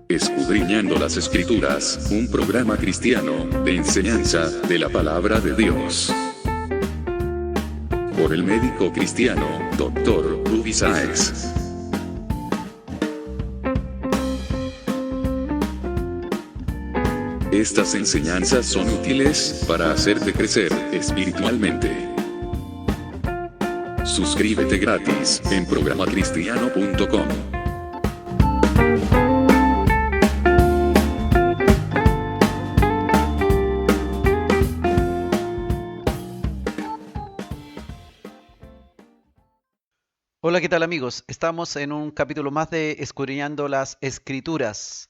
Escudriñando las Escrituras, un programa cristiano de enseñanza de la palabra de Dios. Por el médico cristiano, Dr. Rudy Sáez. Estas enseñanzas son útiles para hacerte crecer espiritualmente. Suscríbete gratis en programacristiano.com. Hola, ¿qué tal amigos? Estamos en un capítulo más de Escudriñando las Escrituras.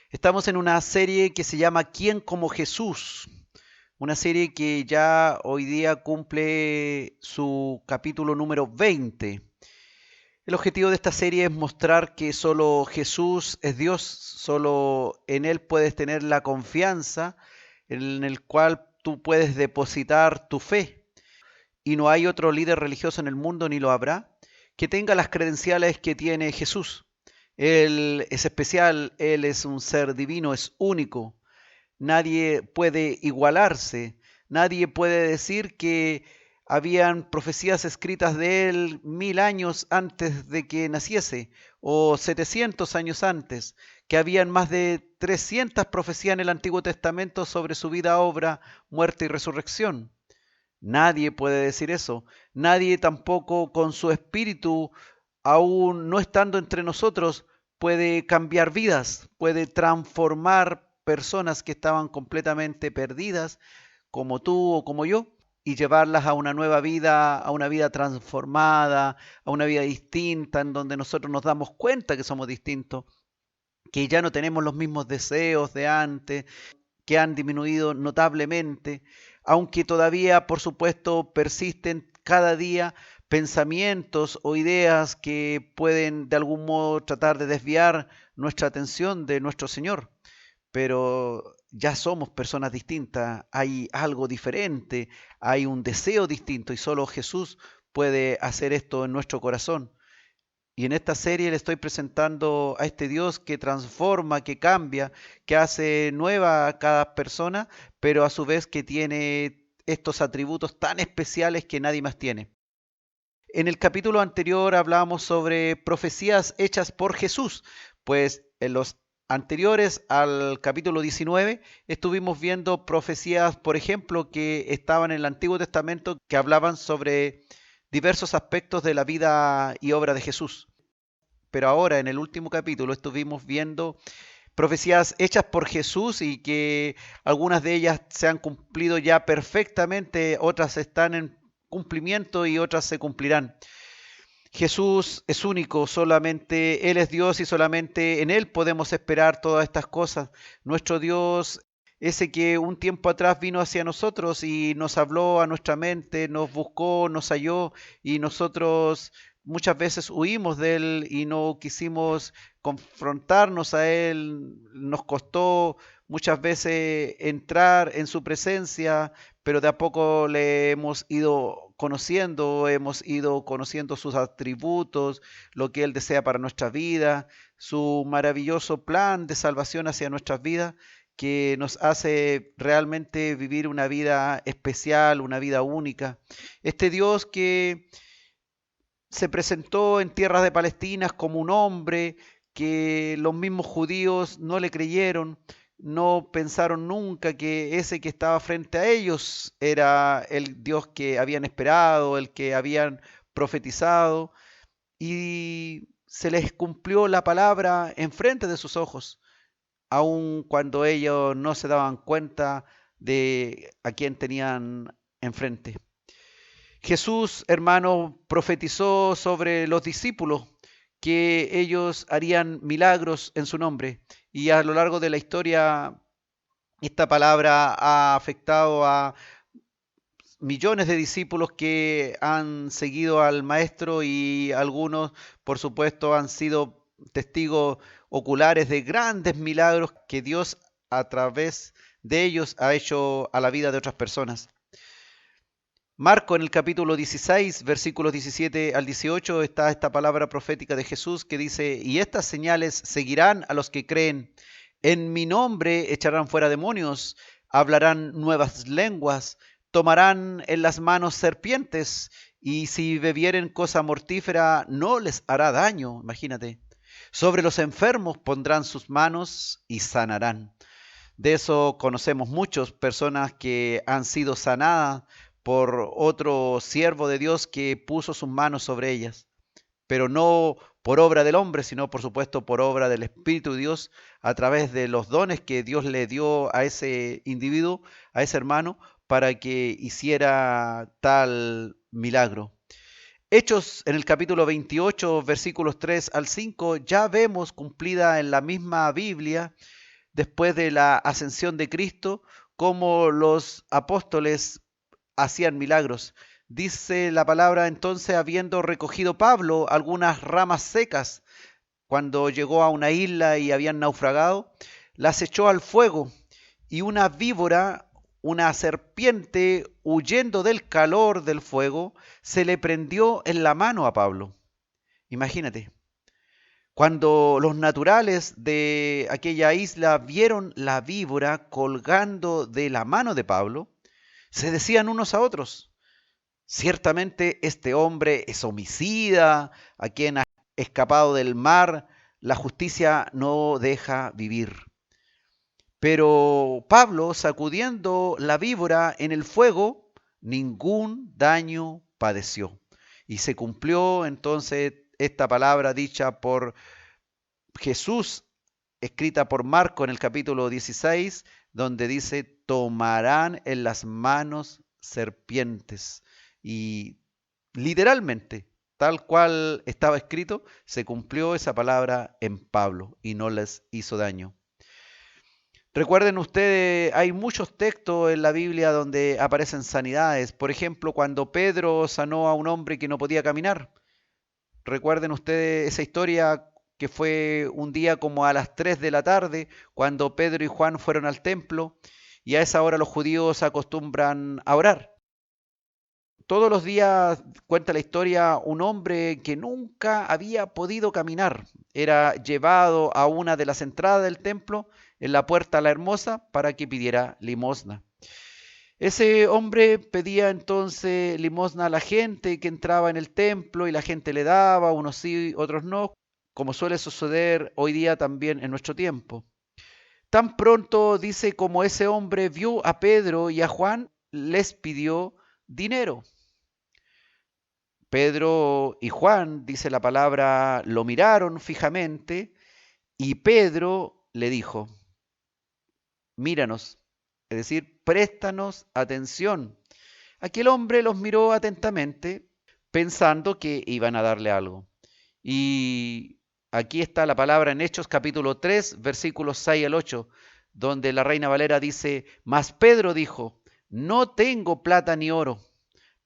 Estamos en una serie que se llama ¿Quién como Jesús? Una serie que ya hoy día cumple su capítulo número 20. El objetivo de esta serie es mostrar que solo Jesús es Dios, solo en Él puedes tener la confianza en el cual tú puedes depositar tu fe. Y no hay otro líder religioso en el mundo, ni lo habrá, que tenga las credenciales que tiene Jesús. Él es especial, Él es un ser divino, es único. Nadie puede igualarse, nadie puede decir que habían profecías escritas de Él 1000 años antes de que naciese, o 700 años antes, que habían más de 300 profecías en el Antiguo Testamento sobre su vida, obra, muerte y resurrección. Nadie puede decir eso. Nadie tampoco con su espíritu, aún no estando entre nosotros, puede cambiar vidas, puede transformar personas que estaban completamente perdidas, como tú o como yo, y llevarlas a una nueva vida, a una vida transformada, a una vida distinta, en donde nosotros nos damos cuenta que somos distintos, que ya no tenemos los mismos deseos de antes, que han disminuido notablemente, aunque todavía, por supuesto, persisten cada día pensamientos o ideas que pueden de algún modo tratar de desviar nuestra atención de nuestro Señor. Pero ya somos personas distintas, hay algo diferente, hay un deseo distinto y solo Jesús puede hacer esto en nuestro corazón. Y en esta serie le estoy presentando a este Dios que transforma, que cambia, que hace nueva a cada persona, pero a su vez que tiene estos atributos tan especiales que nadie más tiene. En el capítulo anterior hablábamos sobre profecías hechas por Jesús, pues en los anteriores al capítulo 19 estuvimos viendo profecías, por ejemplo, que estaban en el Antiguo Testamento que hablaban sobre diversos aspectos de la vida y obra de Jesús. Pero ahora, en el último capítulo, estuvimos viendo profecías hechas por Jesús y que algunas de ellas se han cumplido ya perfectamente, otras están en cumplimiento y otras se cumplirán. Jesús es único, solamente Él es Dios y solamente en Él podemos esperar todas estas cosas. Nuestro Dios, ese que un tiempo atrás vino hacia nosotros y nos habló a nuestra mente, nos buscó, nos halló y nosotros muchas veces huimos de Él y no quisimos confrontarnos a Él. Nos costó muchas veces entrar en su presencia, pero de a poco le hemos ido conociendo sus atributos, lo que Él desea para nuestra vida, su maravilloso plan de salvación hacia nuestras vidas, que nos hace realmente vivir una vida especial, una vida única. Este Dios que se presentó en tierras de Palestina como un hombre que los mismos judíos no le creyeron, no pensaron nunca que ese que estaba frente a ellos era el Dios que habían esperado, el que habían profetizado, y se les cumplió la palabra enfrente de sus ojos, aun cuando ellos no se daban cuenta de a quién tenían enfrente. Jesús, hermano, profetizó sobre los discípulos que ellos harían milagros en su nombre. Y a lo largo de la historia, esta palabra ha afectado a millones de discípulos que han seguido al Maestro y algunos, por supuesto, han sido testigos oculares de grandes milagros que Dios a través de ellos ha hecho a la vida de otras personas. Marco en el capítulo 16, versículos 17 al 18, está esta palabra profética de Jesús que dice, y estas señales seguirán a los que creen. En mi nombre echarán fuera demonios, hablarán nuevas lenguas, tomarán en las manos serpientes, y si bebieren cosa mortífera no les hará daño, imagínate. Sobre los enfermos pondrán sus manos y sanarán. De eso conocemos muchas personas que han sido sanadas por otro siervo de Dios que puso sus manos sobre ellas, pero no por obra del hombre, sino por supuesto por obra del Espíritu de Dios a través de los dones que Dios le dio a ese individuo, a ese hermano, para que hiciera tal milagro. Hechos en el capítulo 28, versículos 3 al 5, ya vemos cumplida en la misma Biblia, después de la ascensión de Cristo, cómo los apóstoles hacían milagros. Dice la palabra, entonces, habiendo recogido Pablo algunas ramas secas, cuando llegó a una isla y habían naufragado, las echó al fuego, y una víbora, una serpiente, huyendo del calor del fuego, se le prendió en la mano a Pablo. Imagínate. Cuando los naturales de aquella isla vieron la víbora colgando de la mano de Pablo, se decían unos a otros, ciertamente este hombre es homicida, a quien ha escapado del mar, la justicia no deja vivir. Pero Pablo, sacudiendo la víbora en el fuego, ningún daño padeció. Y se cumplió entonces esta palabra dicha por Jesús, escrita por Marco en el capítulo 16, donde dice, tomarán en las manos serpientes. Y literalmente, tal cual estaba escrito, se cumplió esa palabra en Pablo y no les hizo daño. Recuerden ustedes, hay muchos textos en la Biblia donde aparecen sanidades. Por ejemplo, cuando Pedro sanó a un hombre que no podía caminar. Recuerden ustedes esa historia que fue un día como a las 3 de la tarde, cuando Pedro y Juan fueron al templo, y a esa hora los judíos acostumbran a orar. Todos los días, cuenta la historia, un hombre que nunca había podido caminar era llevado a una de las entradas del templo, en la puerta La Hermosa, para que pidiera limosna. Ese hombre pedía entonces limosna a la gente que entraba en el templo y la gente le daba, unos sí, otros no, como suele suceder hoy día también en nuestro tiempo. Tan pronto, dice, como ese hombre vio a Pedro y a Juan, les pidió dinero. Pedro y Juan, dice la palabra, lo miraron fijamente y Pedro le dijo, míranos, es decir, préstanos atención. Aquel hombre los miró atentamente pensando que iban a darle algo. Y aquí está la palabra en Hechos capítulo 3, versículos 6 al 8, donde la Reina Valera dice, mas Pedro dijo, no tengo plata ni oro,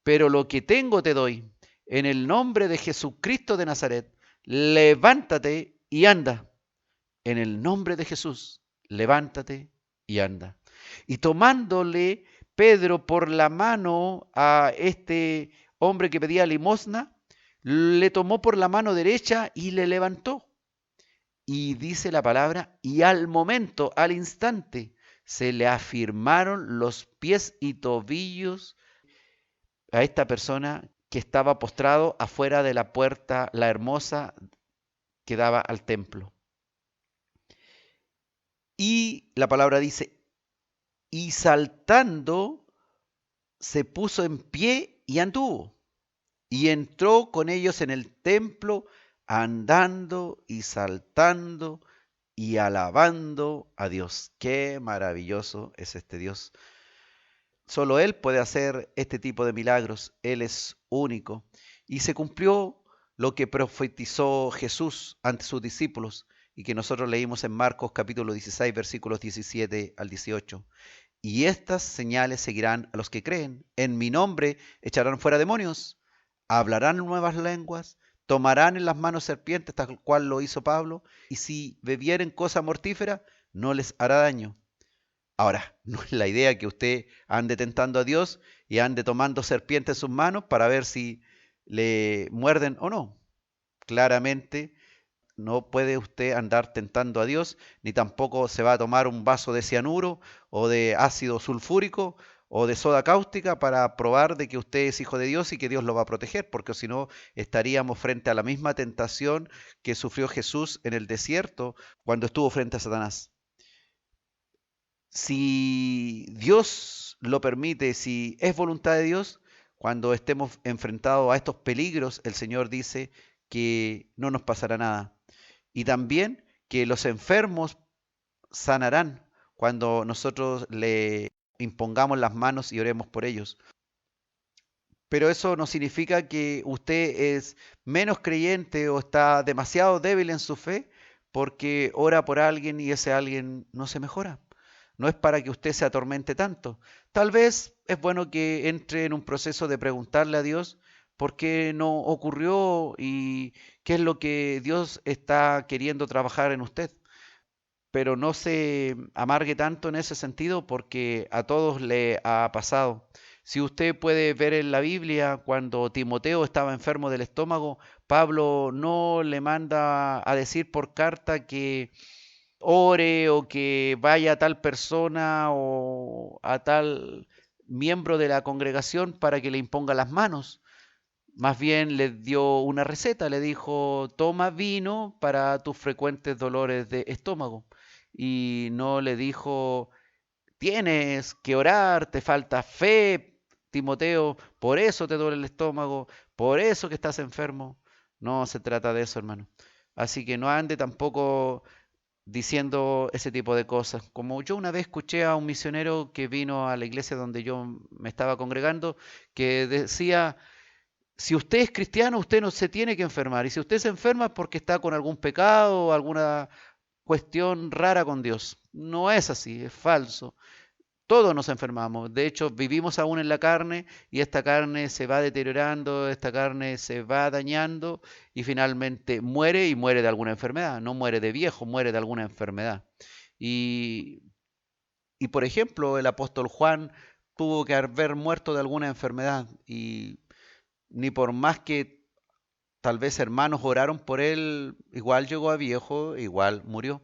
pero lo que tengo te doy. En el nombre de Jesucristo de Nazaret, levántate y anda. En el nombre de Jesús, levántate y anda. Y tomándole Pedro por la mano a este hombre que pedía limosna, le tomó por la mano derecha y le levantó. Y dice la palabra, y al momento, al instante, se le afirmaron los pies y tobillos a esta persona que estaba postrado afuera de la puerta La Hermosa que daba al templo. Y la palabra dice, y saltando se puso en pie y anduvo. Y entró con ellos en el templo, andando y saltando y alabando a Dios. Qué maravilloso es este Dios. Solo Él puede hacer este tipo de milagros. Él es único. Y se cumplió lo que profetizó Jesús ante sus discípulos y que nosotros leímos en Marcos capítulo 16, versículos 17 al 18. Y estas señales seguirán a los que creen. En mi nombre echarán fuera demonios, hablarán nuevas lenguas, tomarán en las manos serpientes, tal cual lo hizo Pablo, y si bebieren cosa mortífera, no les hará daño. Ahora, no es la idea que usted ande tentando a Dios y ande tomando serpientes en sus manos para ver si le muerden o no. Claramente no puede usted andar tentando a Dios, ni tampoco se va a tomar un vaso de cianuro o de ácido sulfúrico o de soda cáustica para probar de que usted es hijo de Dios y que Dios lo va a proteger, porque si no estaríamos frente a la misma tentación que sufrió Jesús en el desierto cuando estuvo frente a Satanás. Si Dios lo permite, si es voluntad de Dios, cuando estemos enfrentados a estos peligros, el Señor dice que no nos pasará nada. Y también que los enfermos sanarán cuando nosotros le impongamos las manos y oremos por ellos. Pero eso no significa que usted es menos creyente o está demasiado débil en su fe porque ora por alguien y ese alguien no se mejora. No es para que usted se atormente tanto. Tal vez es bueno que entre en un proceso de preguntarle a Dios por qué no ocurrió y qué es lo que Dios está queriendo trabajar en usted. Pero no se amargue tanto en ese sentido porque a todos le ha pasado. Si usted puede ver en la Biblia, cuando Timoteo estaba enfermo del estómago, Pablo no le manda a decir por carta que ore o que vaya a tal persona o a tal miembro de la congregación para que le imponga las manos. Más bien le dio una receta, le dijo, toma vino para tus frecuentes dolores de estómago. Y no le dijo, tienes que orar, te falta fe, Timoteo, por eso te duele el estómago, por eso que estás enfermo. No se trata de eso, hermano. Así que no ande tampoco diciendo ese tipo de cosas. Como yo una vez escuché a un misionero que vino a la iglesia donde yo me estaba congregando, que decía, si usted es cristiano, usted no se tiene que enfermar. Y si usted se enferma es porque está con algún pecado o alguna cuestión rara con Dios. No es así, es falso. Todos nos enfermamos. De hecho, vivimos aún en la carne y esta carne se va deteriorando, esta carne se va dañando y finalmente muere y muere de alguna enfermedad. No muere de viejo, muere de alguna enfermedad. Y, por ejemplo, el apóstol Juan tuvo que haber muerto de alguna enfermedad y ni por más que tal vez hermanos oraron por él, igual llegó a viejo, igual murió.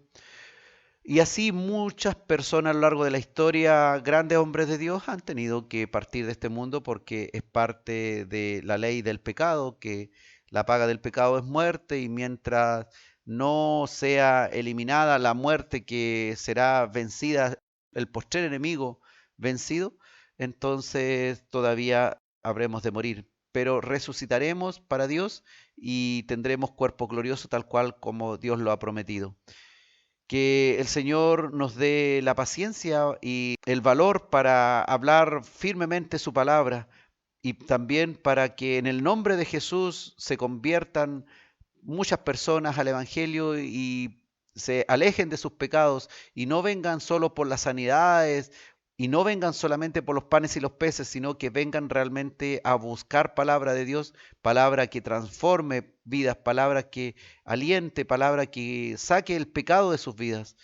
Y así muchas personas a lo largo de la historia, grandes hombres de Dios, han tenido que partir de este mundo porque es parte de la ley del pecado, que la paga del pecado es muerte y mientras no sea eliminada la muerte que será vencida, el postrer enemigo vencido, entonces todavía habremos de morir. Pero resucitaremos para Dios y tendremos cuerpo glorioso tal cual como Dios lo ha prometido. Que el Señor nos dé la paciencia y el valor para hablar firmemente su palabra y también para que en el nombre de Jesús se conviertan muchas personas al Evangelio y se alejen de sus pecados y no vengan solo por las sanidades y no vengan solamente por los panes y los peces, sino que vengan realmente a buscar palabra de Dios, palabra que transforme vidas, palabra que aliente, palabra que saque el pecado de sus vidas.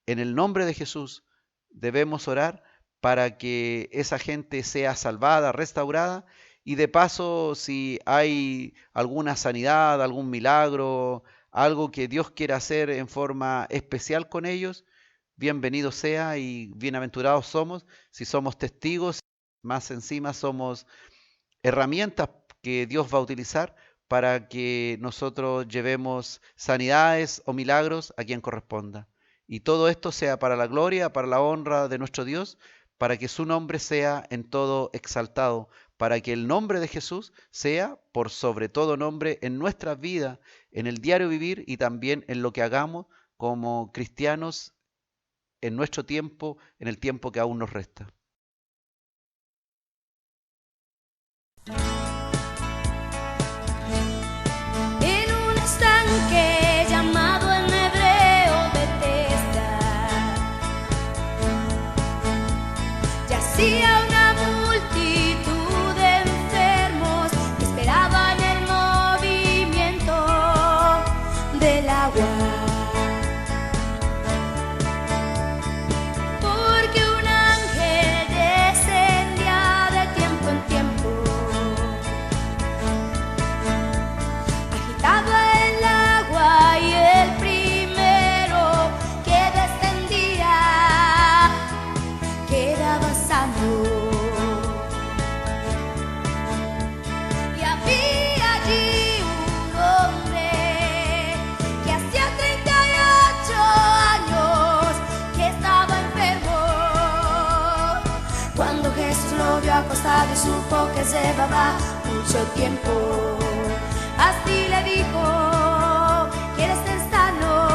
En el nombre de Jesús debemos orar para que esa gente sea salvada, restaurada y de paso si hay alguna sanidad, algún milagro, algo que Dios quiera hacer en forma especial con ellos, bienvenido sea y bienaventurados somos si somos testigos, más encima somos herramientas que Dios va a utilizar para que nosotros llevemos sanidades o milagros a quien corresponda. Y todo esto sea para la gloria, para la honra de nuestro Dios, para que su nombre sea en todo exaltado, para que el nombre de Jesús sea por sobre todo nombre en nuestra vida, en el diario vivir y también en lo que hagamos como cristianos en nuestro tiempo, en el tiempo que aún nos resta. En un estanque llamado en hebreo Betesda, yacía una multitud de enfermos que esperaban el movimiento del agua. Porque un ángel pasado y supo que llevaba mucho tiempo. Así le dijo: ¿quieres ser sano?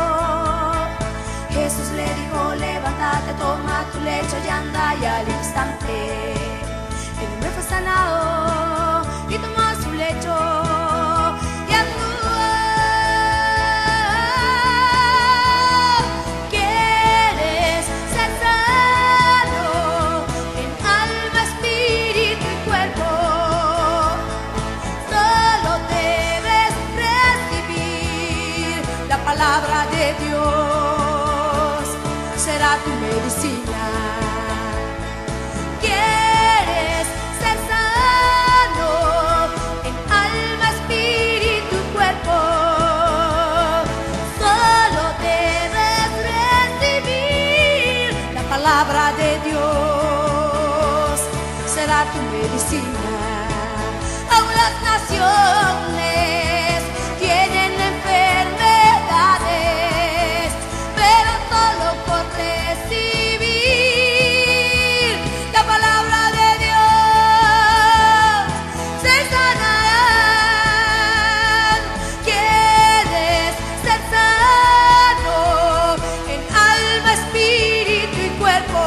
Jesús le dijo: levántate, toma tu lecho y anda. Y al instante el hombre fue sanado y tomó su lecho y anduvo. ¿Quieres ser sano en alma, espíritu y cuerpo? Solo debes recibir la palabra de Dios, será tu medicina. ¿Quieres ser sano en alma, espíritu y cuerpo? Solo debes recibir la palabra de Dios, será tu medicina. Aún las naciones tienen enfermedades, pero solo por recibir la palabra de Dios se sanarán. ¿Quieres ser sano en alma, espíritu y cuerpo?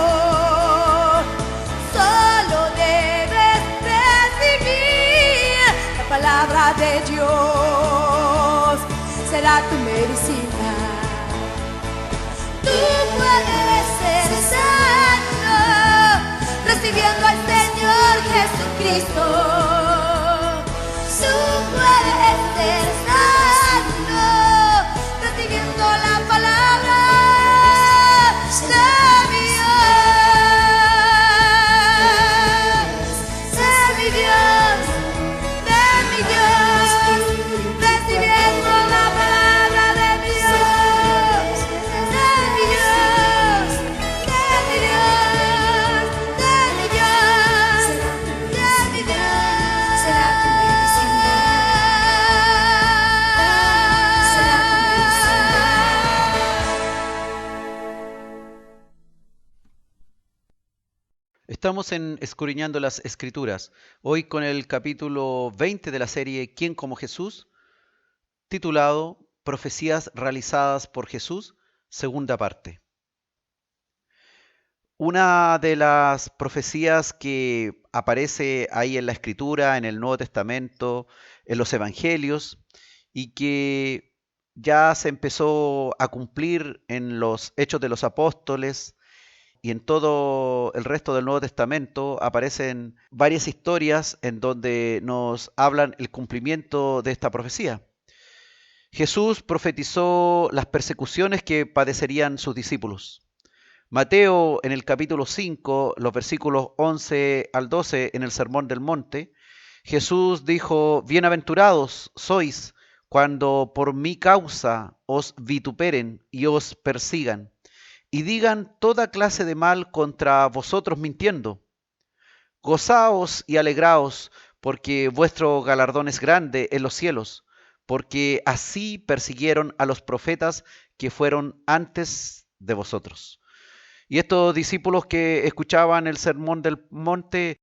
Solo debes recibir la palabra de Dios, será tu medicina. Tú puedes ser sano recibiendo al Señor Jesucristo. Tú puedes ser sano recibiendo la palabra de mi Dios, de mi Dios, recibiendo la palabra de mi Dios, de mi Dios, de mi Dios, de mi Dios, de mi Dios. Será tu medicina. Será tu medicina. Estamos en Escudriñando las Escrituras, hoy con el capítulo 20 de la serie ¿Quién como Jesús?, titulado Profecías realizadas por Jesús, segunda parte. Una de las profecías que aparece ahí en la Escritura, en el Nuevo Testamento, en los Evangelios, y que ya se empezó a cumplir en los Hechos de los Apóstoles, y en todo el resto del Nuevo Testamento aparecen varias historias en donde nos hablan el cumplimiento de esta profecía. Jesús profetizó las persecuciones que padecerían sus discípulos. Mateo, en el capítulo 5, los versículos 11 al 12, en el Sermón del Monte, Jesús dijo: bienaventurados sois cuando por mi causa os vituperen y os persigan, y digan toda clase de mal contra vosotros mintiendo. Gozaos y alegraos, porque vuestro galardón es grande en los cielos, porque así persiguieron a los profetas que fueron antes de vosotros. Y estos discípulos que escuchaban el Sermón del Monte,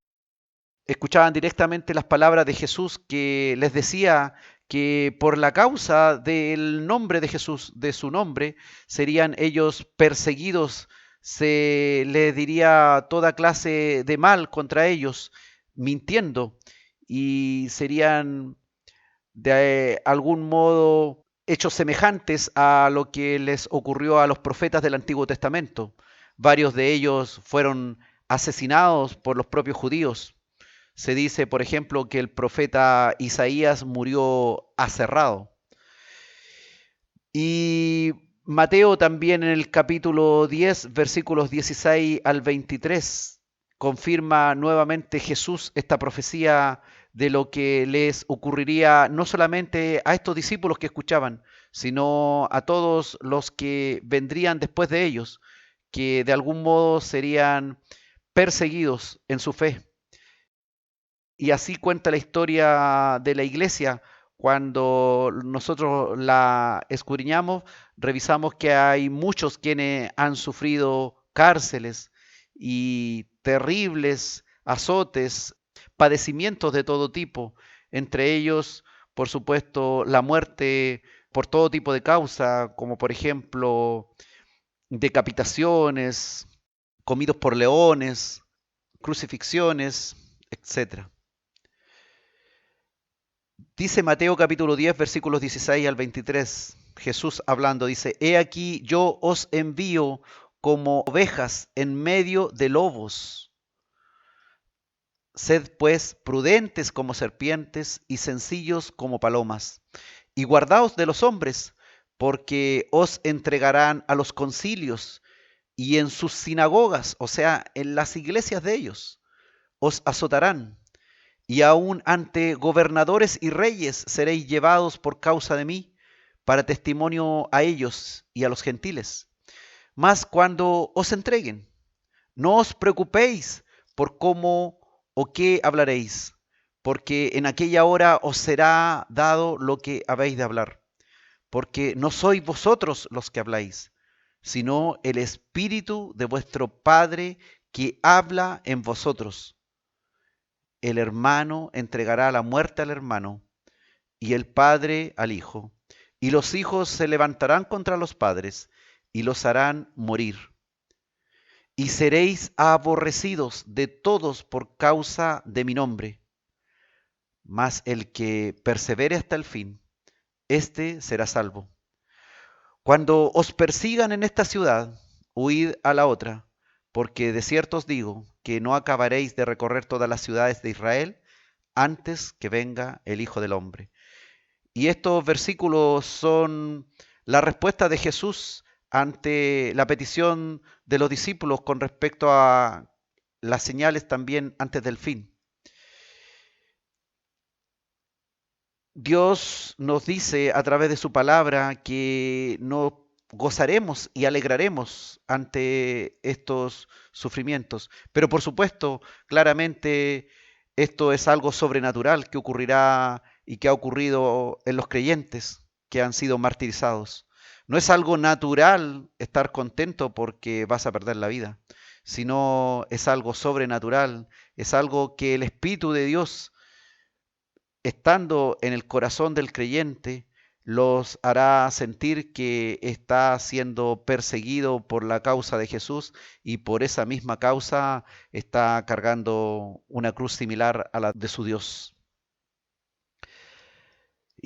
escuchaban directamente las palabras de Jesús, que les decía que por la causa del nombre de Jesús, de su nombre, serían ellos perseguidos, se les diría toda clase de mal contra ellos, mintiendo, y serían de algún modo hechos semejantes a lo que les ocurrió a los profetas del Antiguo Testamento. Varios de ellos fueron asesinados por los propios judíos. Se dice, por ejemplo, que el profeta Isaías murió aserrado. Y Mateo también, en el capítulo 10, versículos 16 al 23, confirma nuevamente Jesús esta profecía de lo que les ocurriría no solamente a estos discípulos que escuchaban, sino a todos los que vendrían después de ellos, que de algún modo serían perseguidos en su fe. Y así cuenta la historia de la iglesia. Cuando nosotros la escudriñamos, revisamos que hay muchos quienes han sufrido cárceles y terribles azotes, padecimientos de todo tipo, entre ellos, por supuesto, la muerte por todo tipo de causa, como por ejemplo decapitaciones, comidos por leones, crucifixiones, etc. Dice Mateo capítulo 10, versículos 16 al 23, Jesús hablando, dice, He aquí yo os envío como ovejas en medio de lobos. Sed pues prudentes como serpientes y sencillos como palomas. Y guardaos de los hombres, porque os entregarán a los concilios y en sus sinagogas, o sea, en las iglesias de ellos, os azotarán. Y aun ante gobernadores y reyes seréis llevados por causa de mí, para testimonio a ellos y a los gentiles. Mas cuando os entreguen, no os preocupéis por cómo o qué hablaréis, porque en aquella hora os será dado lo que habéis de hablar, porque no sois vosotros los que habláis, sino el Espíritu de vuestro Padre que habla en vosotros. El hermano entregará la muerte al hermano, y el padre al hijo, y los hijos se levantarán contra los padres, y los harán morir. Y seréis aborrecidos de todos por causa de mi nombre. Mas el que persevere hasta el fin, éste será salvo. Cuando os persigan en esta ciudad, huid a la otra, porque de cierto os digo que no acabaréis de recorrer todas las ciudades de Israel antes que venga el Hijo del Hombre. Y estos versículos son la respuesta de Jesús ante la petición de los discípulos con respecto a las señales también antes del fin. Dios nos dice a través de su palabra que nos gozaremos y alegraremos ante estos sufrimientos. Pero por supuesto, claramente, esto es algo sobrenatural que ocurrirá y que ha ocurrido en los creyentes que han sido martirizados. No es algo natural estar contento porque vas a perder la vida, sino es algo sobrenatural, es algo que el Espíritu de Dios, estando en el corazón del creyente, los hará sentir que está siendo perseguido por la causa de Jesús y por esa misma causa está cargando una cruz similar a la de su Dios.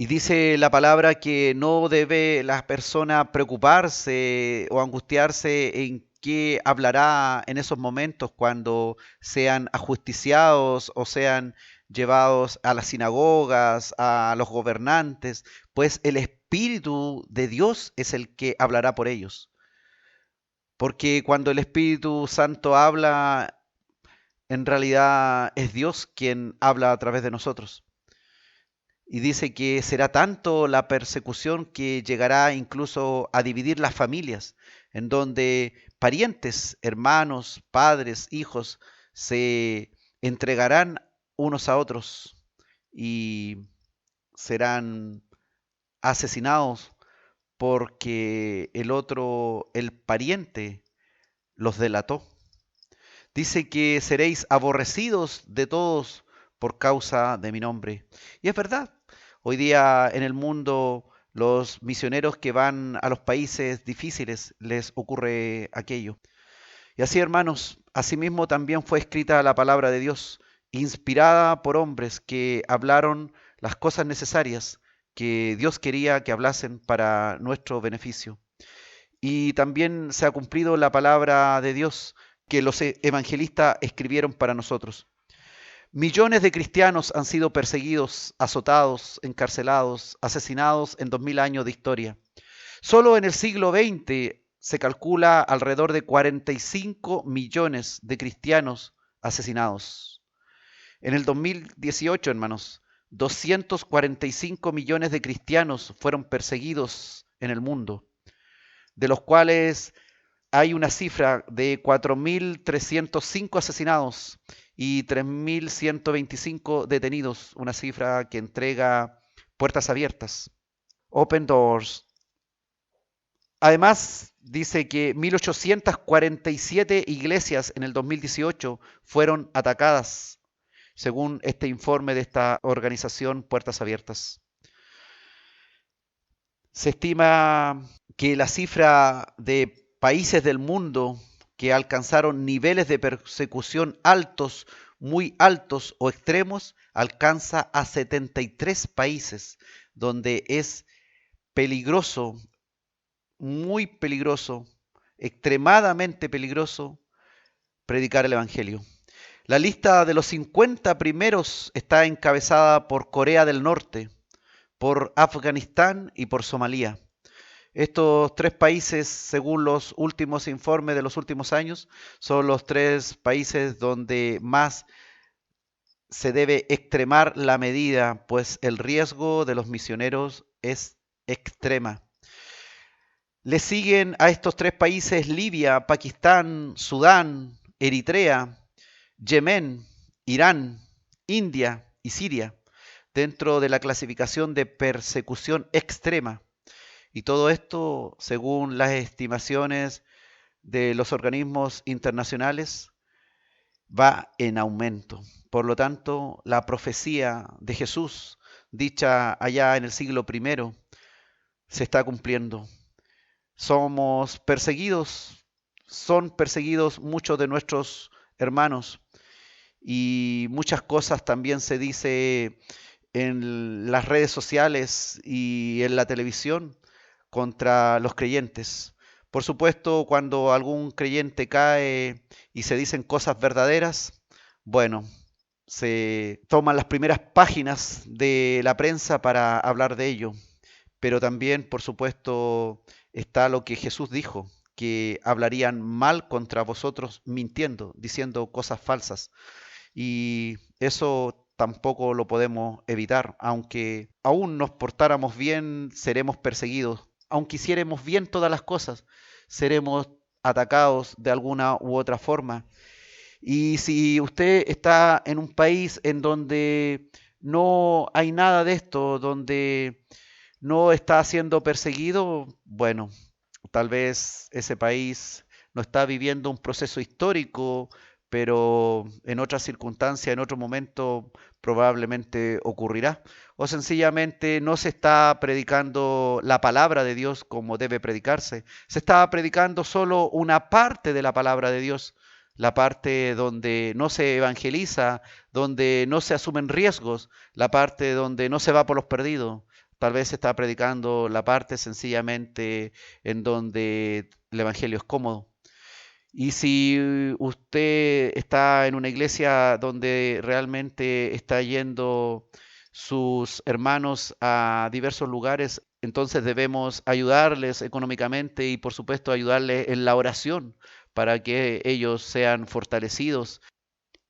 Y dice la palabra que no debe la persona preocuparse o angustiarse en qué hablará en esos momentos cuando sean ajusticiados o sean llevados a las sinagogas, a los gobernantes, pues el Espíritu de Dios es el que hablará por ellos. Porque cuando el Espíritu Santo habla, en realidad es Dios quien habla a través de nosotros. Y dice que será tanto la persecución que llegará incluso a dividir las familias, en donde parientes, hermanos, padres, hijos, se entregarán unos a otros y serán asesinados porque el otro, el pariente, los delató. Dice que seréis aborrecidos de todos por causa de mi nombre. Y es verdad, hoy día en el mundo los misioneros que van a los países difíciles les ocurre aquello. Y así, hermanos, asimismo también fue escrita la palabra de Dios, inspirada por hombres que hablaron las cosas necesarias que Dios quería que hablasen para nuestro beneficio. Y también se ha cumplido la palabra de Dios que los evangelistas escribieron para nosotros. Millones de cristianos han sido perseguidos, azotados, encarcelados, asesinados en 2000 años de historia. Solo en el siglo XX se calcula alrededor de 45 millones de cristianos asesinados. En el 2018, hermanos, 245 millones de cristianos fueron perseguidos en el mundo, de los cuales hay una cifra de 4.305 asesinados y 3.125 detenidos, una cifra que entrega puertas abiertas, open doors. Además, dice que 1.847 iglesias en el 2018 fueron atacadas. según este informe de esta organización Puertas Abiertas. Se estima que la cifra de países del mundo que alcanzaron niveles de persecución altos, muy altos o extremos, alcanza a 73 países, donde es peligroso, muy peligroso, extremadamente peligroso predicar el Evangelio. La lista de los 50 primeros está encabezada por Corea del Norte, por Afganistán y por Somalia. Estos tres países, según los últimos informes de los últimos años, son los tres países donde más se debe extremar la medida, pues el riesgo de los misioneros es extrema. Le siguen a estos tres países Libia, Pakistán, Sudán, Eritrea, Yemen, Irán, India y Siria, dentro de la clasificación de persecución extrema. Y todo esto, según las estimaciones de los organismos internacionales, va en aumento. Por lo tanto, la profecía de Jesús, dicha allá en el siglo I, se está cumpliendo. Somos perseguidos, son perseguidos muchos de nuestros hermanos, y muchas cosas también se dice en las redes sociales y en la televisión contra los creyentes. Por supuesto, cuando algún creyente cae y se dicen cosas verdaderas, bueno, se toman las primeras páginas de la prensa para hablar de ello. Pero también, por supuesto, está lo que Jesús dijo, que hablarían mal contra vosotros mintiendo, diciendo cosas falsas. Y eso tampoco lo podemos evitar. Aunque aún nos portáramos bien, seremos perseguidos. Aunque hiciéramos bien todas las cosas, seremos atacados de alguna u otra forma. Y si usted está en un país en donde no hay nada de esto, donde no está siendo perseguido, bueno, tal vez ese país no está viviendo un proceso histórico, pero en otra circunstancia, en otro momento, probablemente ocurrirá. O sencillamente no se está predicando la palabra de Dios como debe predicarse. Se está predicando solo una parte de la palabra de Dios, la parte donde no se evangeliza, donde no se asumen riesgos, la parte donde no se va por los perdidos. Tal vez se está predicando la parte sencillamente en donde el evangelio es cómodo. Y si usted está en una iglesia donde realmente está yendo sus hermanos a diversos lugares, entonces debemos ayudarles económicamente y por supuesto ayudarles en la oración para que ellos sean fortalecidos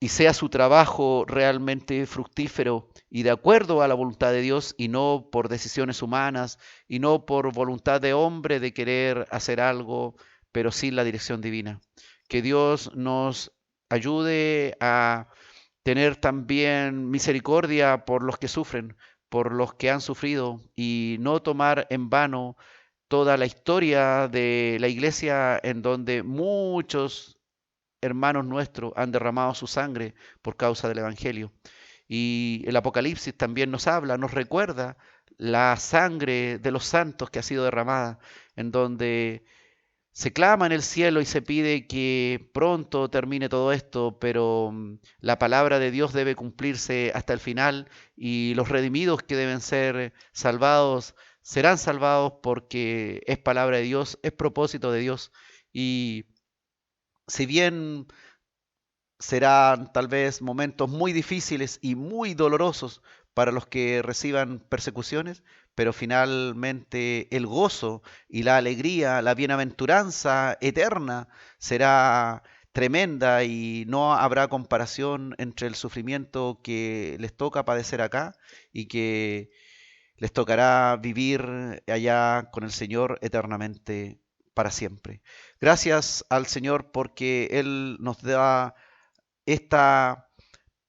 y sea su trabajo realmente fructífero y de acuerdo a la voluntad de Dios y no por decisiones humanas y no por voluntad de hombre de querer hacer algo, pero sin la dirección divina. Que Dios nos ayude a tener también misericordia por los que sufren, por los que han sufrido y no tomar en vano toda la historia de la iglesia en donde muchos hermanos nuestros han derramado su sangre por causa del Evangelio. Y el Apocalipsis también nos habla, nos recuerda la sangre de los santos que ha sido derramada, en donde se clama en el cielo y se pide que pronto termine todo esto, pero la palabra de Dios debe cumplirse hasta el final y los redimidos que deben ser salvados serán salvados porque es palabra de Dios, es propósito de Dios. Y si bien serán tal vez momentos muy difíciles y muy dolorosos para los que reciban persecuciones, pero finalmente el gozo y la alegría, la bienaventuranza eterna será tremenda y no habrá comparación entre el sufrimiento que les toca padecer acá y que les tocará vivir allá con el Señor eternamente para siempre. Gracias al Señor porque Él nos da esta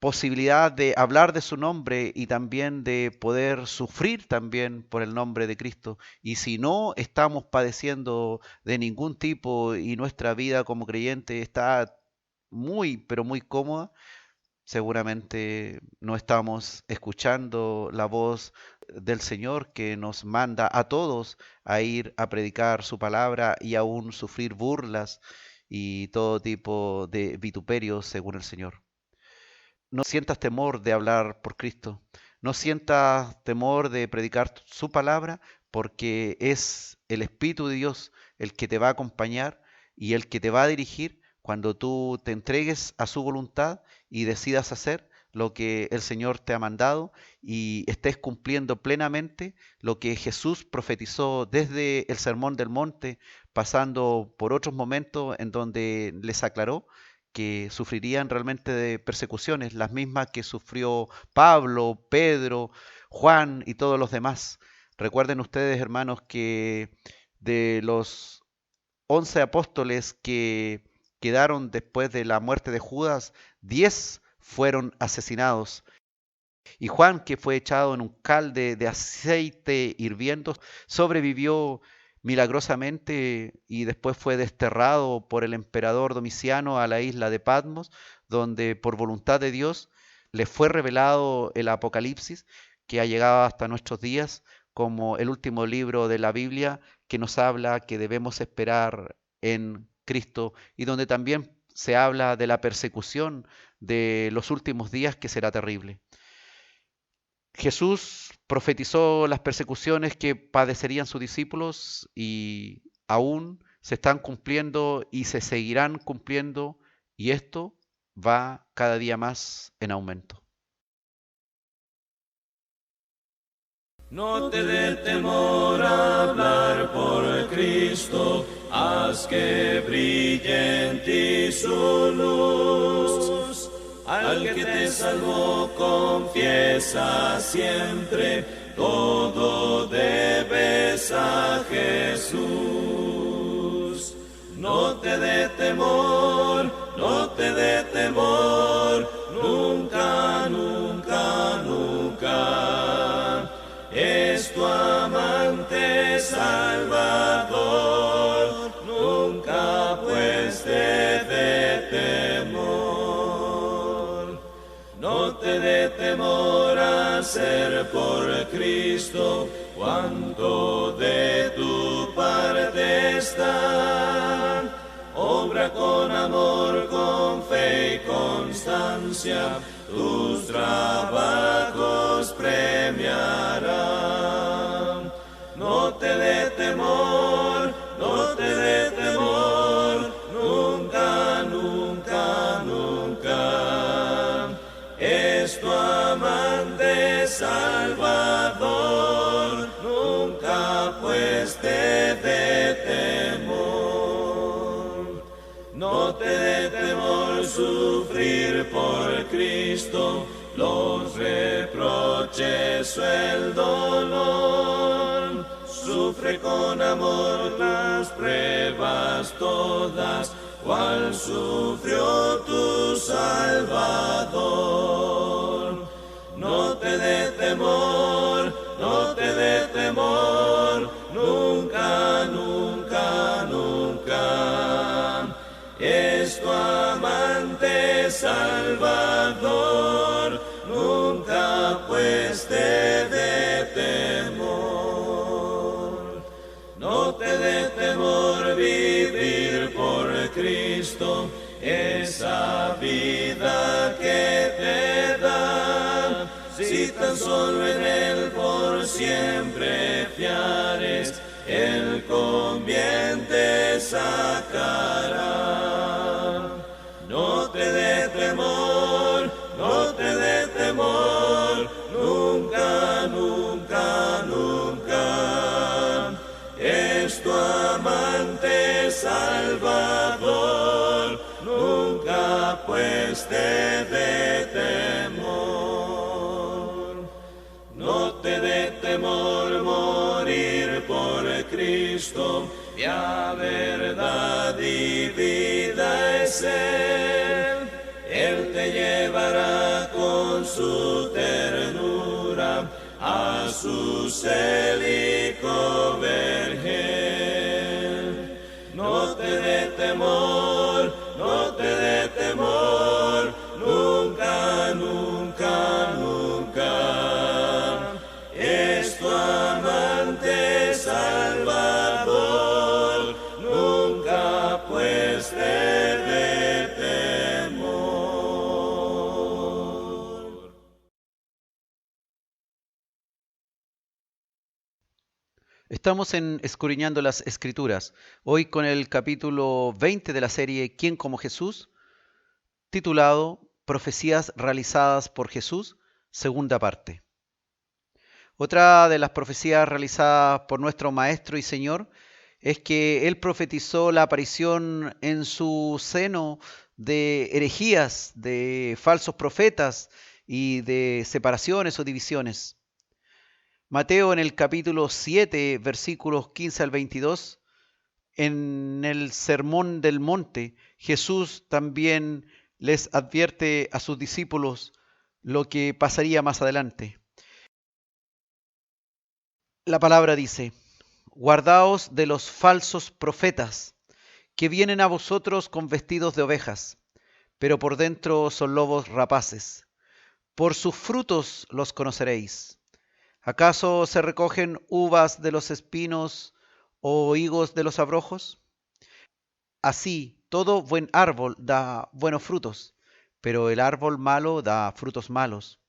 posibilidad de hablar de su nombre y también de poder sufrir también por el nombre de Cristo. Y si no estamos padeciendo de ningún tipo y nuestra vida como creyente está muy, pero muy cómoda, seguramente no estamos escuchando la voz del Señor que nos manda a todos a ir a predicar su palabra y aún sufrir burlas y todo tipo de vituperios según el Señor. No sientas temor de hablar por Cristo. No sientas temor de predicar su palabra, porque es el Espíritu de Dios el que te va a acompañar y el que te va a dirigir cuando tú te entregues a su voluntad y decidas hacer lo que el Señor te ha mandado y estés cumpliendo plenamente lo que Jesús profetizó desde el Sermón del Monte, pasando por otros momentos en donde les aclaró que sufrirían realmente de persecuciones, las mismas que sufrió Pablo, Pedro, Juan y todos los demás. Recuerden ustedes, hermanos, que de los 11 apóstoles que quedaron después de la muerte de Judas, 10 fueron asesinados. Y Juan, que fue echado en un calde de aceite hirviendo, sobrevivió milagrosamente y después fue desterrado por el emperador Domiciano a la isla de Patmos, donde por voluntad de Dios le fue revelado el Apocalipsis, que ha llegado hasta nuestros días como el último libro de la Biblia que nos habla que debemos esperar en Cristo y donde también se habla de la persecución de los últimos días que será terrible. Jesús profetizó las persecuciones que padecerían sus discípulos y aún se están cumpliendo y se seguirán cumpliendo y esto va cada día más en aumento. No te dé temor hablar por Cristo, haz que brille en ti su luz. Al que te salvó confiesa siempre, todo debes a Jesús. No te dé temor, no te dé temor, nunca, nunca, nunca. Es tu amante Salvador, nunca pues te dé temor. No te dé temor hacer por Cristo cuanto de tu parte está. Obra con amor, con fe y constancia, tus trabajos premiará. No te dé temor, no te dé temor, nunca, nunca, nunca. Es tu amante Salvador, nunca pues te dé temor. No te dé temor sufrir por Cristo los reproches o el dolor. Sufre con amor las pruebas todas, cual sufrió tu Salvador. No te dé temor, no te dé temor, nunca, nunca, nunca. Es tu amante Salvador, nunca pues te dé temor. No te dé temor vivir por Cristo, esa vida que te da. Si tan solo en Él por siempre fiares, Él con bien te sacará. No te dé temor, no te dé temor, nunca, nunca, nunca. Es tu amante Salvador, nunca pues te dé temor. No te dé temor morir por Cristo, ya verdad y vida es Él. Él te llevará con su ternura a su célico vergel. No te dé temor, no te dé temor, nunca, Estamos en Escudriñando las Escrituras, hoy con el capítulo 20 de la serie ¿Quién como Jesús?, titulado Profecías realizadas por Jesús, segunda parte. Otra de las profecías realizadas por nuestro Maestro y Señor es que Él profetizó la aparición en su seno de herejías, de falsos profetas y de separaciones o divisiones. Mateo en el capítulo 7, versículos 15 al 22, en el Sermón del Monte, Jesús también les advierte a sus discípulos lo que pasaría más adelante. La palabra dice: guardaos de los falsos profetas, que vienen a vosotros con vestidos de ovejas, pero por dentro son lobos rapaces. Por sus frutos los conoceréis. ¿Acaso se recogen uvas de los espinos o higos de los abrojos? Así, todo buen árbol da buenos frutos, pero el árbol malo da frutos malos.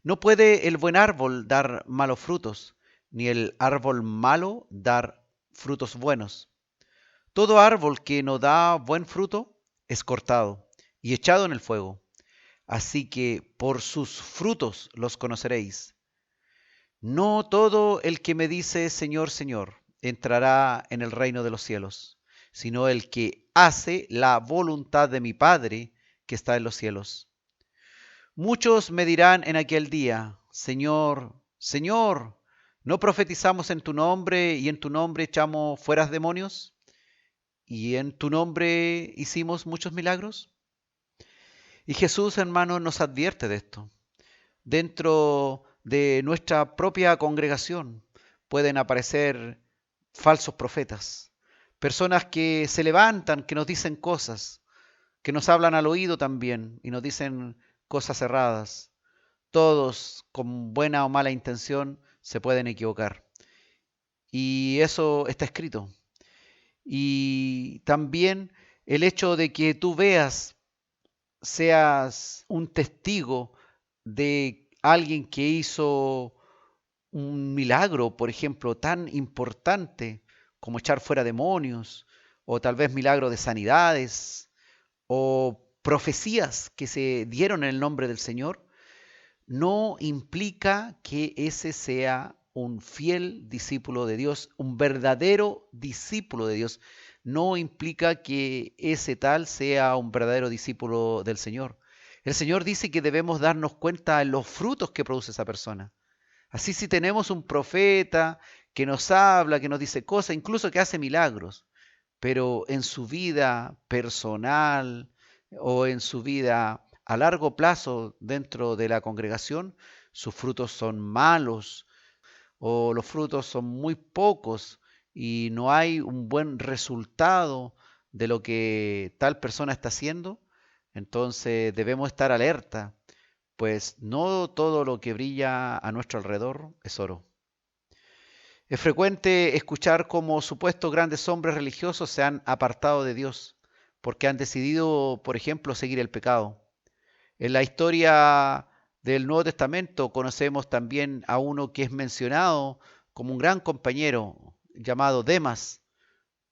No puede el buen árbol dar malos frutos, ni el árbol malo dar frutos buenos. Todo árbol que no da buen fruto es cortado y echado en el fuego. Así que por sus frutos los conoceréis. No todo el que me dice Señor, Señor, entrará en el reino de los cielos, sino el que hace la voluntad de mi Padre que está en los cielos. Muchos me dirán en aquel día: Señor, Señor, ¿no profetizamos en tu nombre y en tu nombre echamos fuera demonios? ¿Y en tu nombre hicimos muchos milagros? Y Jesús, hermano, nos advierte de esto. Dentro de nuestra propia congregación pueden aparecer falsos profetas, personas que se levantan, que nos dicen cosas, que nos hablan al oído también y nos dicen cosas erradas. Todos, con buena o mala intención, se pueden equivocar. Y eso está escrito. Y también el hecho de que tú seas un testigo de alguien que hizo un milagro, por ejemplo, tan importante como echar fuera demonios, o tal vez milagro de sanidades, o profecías que se dieron en el nombre del Señor, no implica que ese sea un fiel discípulo de Dios, un verdadero discípulo de Dios. No implica que ese tal sea un verdadero discípulo del Señor. El Señor dice que debemos darnos cuenta de los frutos que produce esa persona. Así, si tenemos un profeta que nos habla, que nos dice cosas, incluso que hace milagros, pero en su vida personal o en su vida a largo plazo dentro de la congregación, sus frutos son malos o los frutos son muy pocos y no hay un buen resultado de lo que tal persona está haciendo, entonces debemos estar alerta, pues no todo lo que brilla a nuestro alrededor es oro. Es frecuente escuchar cómo supuestos grandes hombres religiosos se han apartado de Dios porque han decidido, por ejemplo, seguir el pecado. En la historia del Nuevo Testamento conocemos también a uno que es mencionado como un gran compañero llamado Demas,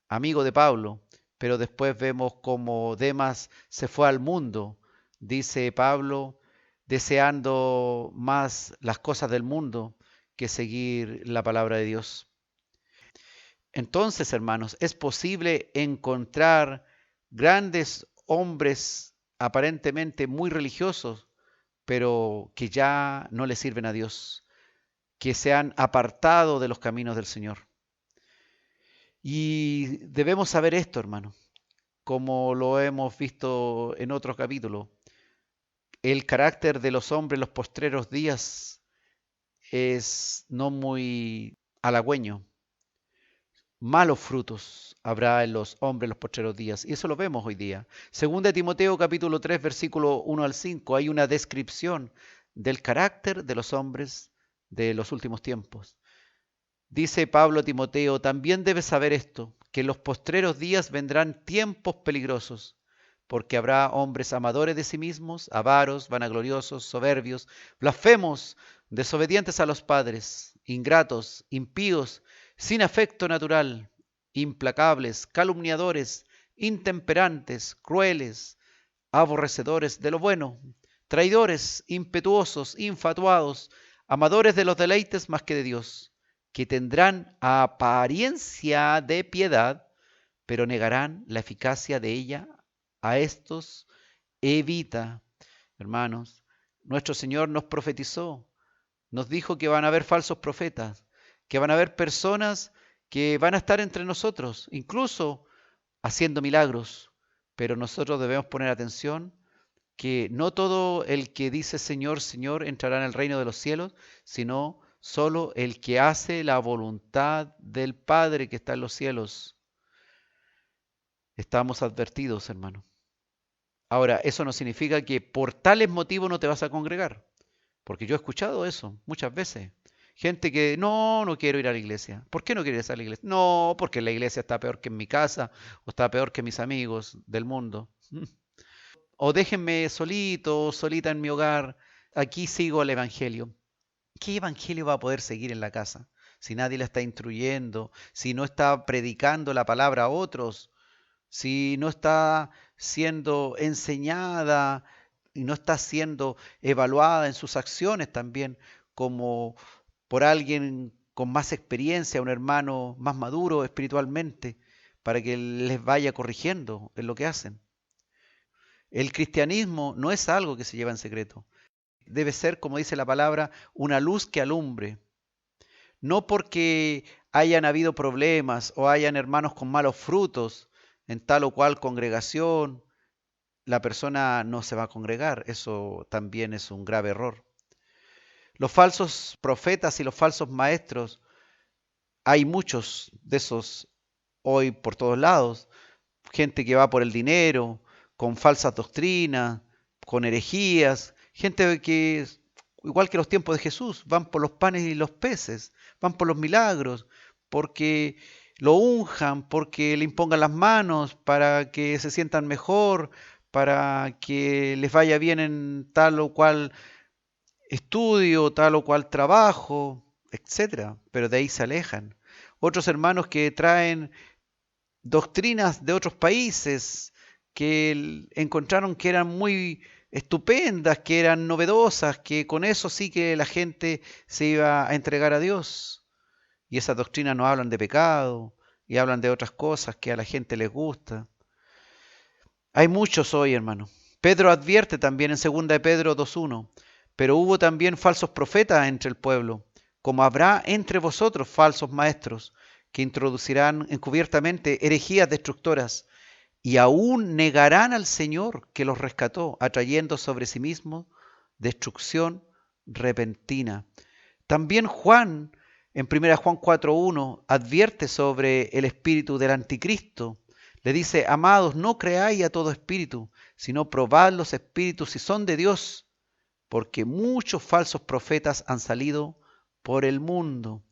amigo de Pablo, pero después vemos cómo Demas se fue al mundo, dice Pablo, deseando más las cosas del mundo que seguir la palabra de Dios. Entonces, hermanos, es posible encontrar grandes hombres aparentemente muy religiosos, pero que ya no le sirven a Dios, que se han apartado de los caminos del Señor. Y debemos saber esto, hermano, como lo hemos visto en otros capítulos. El carácter de los hombres en los postreros días es no muy halagüeño. Malos frutos habrá en los hombres en los postreros días. Y eso lo vemos hoy día. Segunda de Timoteo capítulo 3, versículo 1 al 5, hay una descripción del carácter de los hombres de los últimos tiempos. Dice Pablo a Timoteo: también debes saber esto, que en los postreros días vendrán tiempos peligrosos, porque habrá hombres amadores de sí mismos, avaros, vanagloriosos, soberbios, blasfemos, desobedientes a los padres, ingratos, impíos, sin afecto natural, implacables, calumniadores, intemperantes, crueles, aborrecedores de lo bueno, traidores, impetuosos, infatuados, amadores de los deleites más que de Dios, que tendrán apariencia de piedad, pero negarán la eficacia de ella. A estos evita. Hermanos, nuestro Señor nos profetizó, nos dijo que van a haber falsos profetas, que van a haber personas que van a estar entre nosotros, incluso haciendo milagros, pero nosotros debemos poner atención que no todo el que dice Señor, Señor entrará en el reino de los cielos, sino solo el que hace la voluntad del Padre que está en los cielos. Estamos advertidos, hermano. Ahora, eso no significa que por tales motivos no te vas a congregar, porque yo he escuchado eso muchas veces. Gente que no quiero ir a la iglesia. ¿Por qué no quieres ir a la iglesia? No, porque la iglesia está peor que en mi casa o está peor que mis amigos del mundo. O déjenme solito, solita en mi hogar. Aquí sigo el evangelio. ¿Qué evangelio va a poder seguir en la casa? Si nadie la está instruyendo, si no está predicando la palabra a otros, si no está siendo enseñada y no está siendo evaluada en sus acciones también como por alguien con más experiencia, un hermano más maduro espiritualmente, para que les vaya corrigiendo en lo que hacen. El cristianismo no es algo que se lleva en secreto. Debe ser, como dice la palabra, una luz que alumbre. No porque hayan habido problemas o hayan hermanos con malos frutos en tal o cual congregación, la persona no se va a congregar. Eso también es un grave error. Los falsos profetas y los falsos maestros, hay muchos de esos hoy por todos lados. Gente que va por el dinero, con falsas doctrinas, con herejías. Gente que, igual que los tiempos de Jesús, van por los panes y los peces, van por los milagros, porque lo unjan, porque le impongan las manos para que se sientan mejor, para que les vaya bien en tal o cual estudio, tal o cual trabajo, etcétera. Pero de ahí se alejan. Otros hermanos que traen doctrinas de otros países que encontraron que eran muy estupendas, que eran novedosas, que con eso sí que la gente se iba a entregar a Dios. Y esas doctrinas no hablan de pecado y hablan de otras cosas que a la gente les gusta. Hay muchos hoy, hermano. Pedro advierte también en 2 de Pedro 2:1, pero hubo también falsos profetas entre el pueblo, como habrá entre vosotros falsos maestros, que introducirán encubiertamente herejías destructoras, y aún negarán al Señor que los rescató, atrayendo sobre sí mismo destrucción repentina. También Juan, en 1 Juan 4:1, advierte sobre el espíritu del anticristo. Le dice: amados, no creáis a todo espíritu, sino probad los espíritus si son de Dios, porque muchos falsos profetas han salido por el mundo.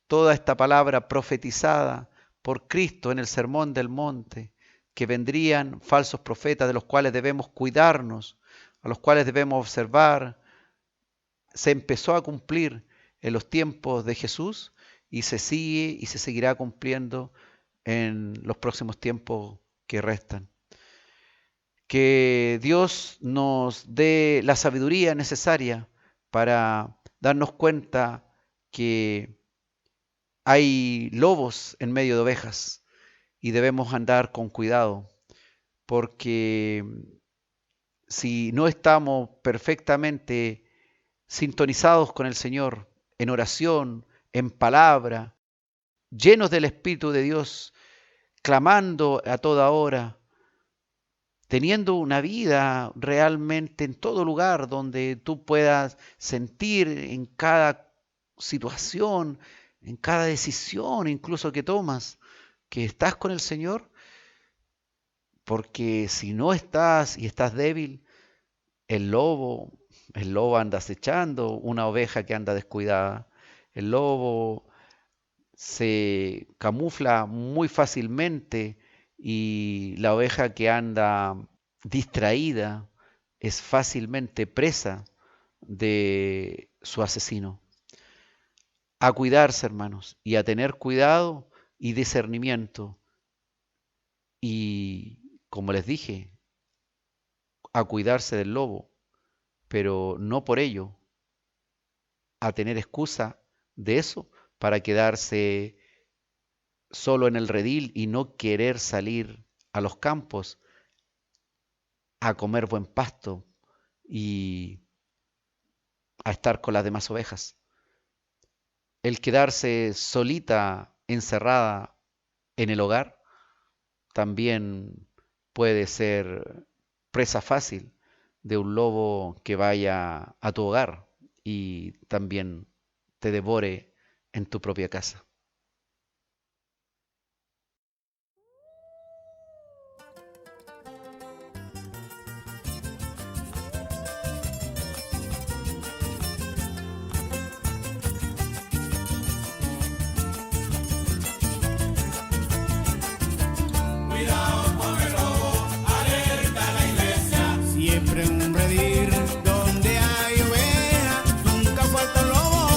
Toda esta palabra profetizada por Cristo en el Sermón del Monte, que vendrían falsos profetas de los cuales debemos cuidarnos, a los cuales debemos observar, se empezó a cumplir en los tiempos de Jesús y se sigue y se seguirá cumpliendo en los próximos tiempos que restan. Que Dios nos dé la sabiduría necesaria para darnos cuenta que hay lobos en medio de ovejas y debemos andar con cuidado, porque si no estamos perfectamente sintonizados con el Señor, en oración, en palabra, llenos del Espíritu de Dios, clamando a toda hora, teniendo una vida realmente en todo lugar donde tú puedas sentir en cada situación, en cada decisión incluso que tomas, que estás con el Señor, porque si no estás y estás débil, el lobo anda acechando una oveja que anda descuidada. El lobo se camufla muy fácilmente y la oveja que anda distraída es fácilmente presa de su asesino. a cuidarse, hermanos, y a tener cuidado y discernimiento. Y, como les dije, a cuidarse del lobo, pero no por ello a tener excusa de eso para quedarse solo en el redil y no querer salir a los campos a comer buen pasto y a estar con las demás ovejas. El quedarse solita, encerrada en el hogar, también puede ser presa fácil de un lobo que vaya a tu hogar y también te devore en tu propia casa. Siempre en un redil donde hay oveja, nunca falta un lobo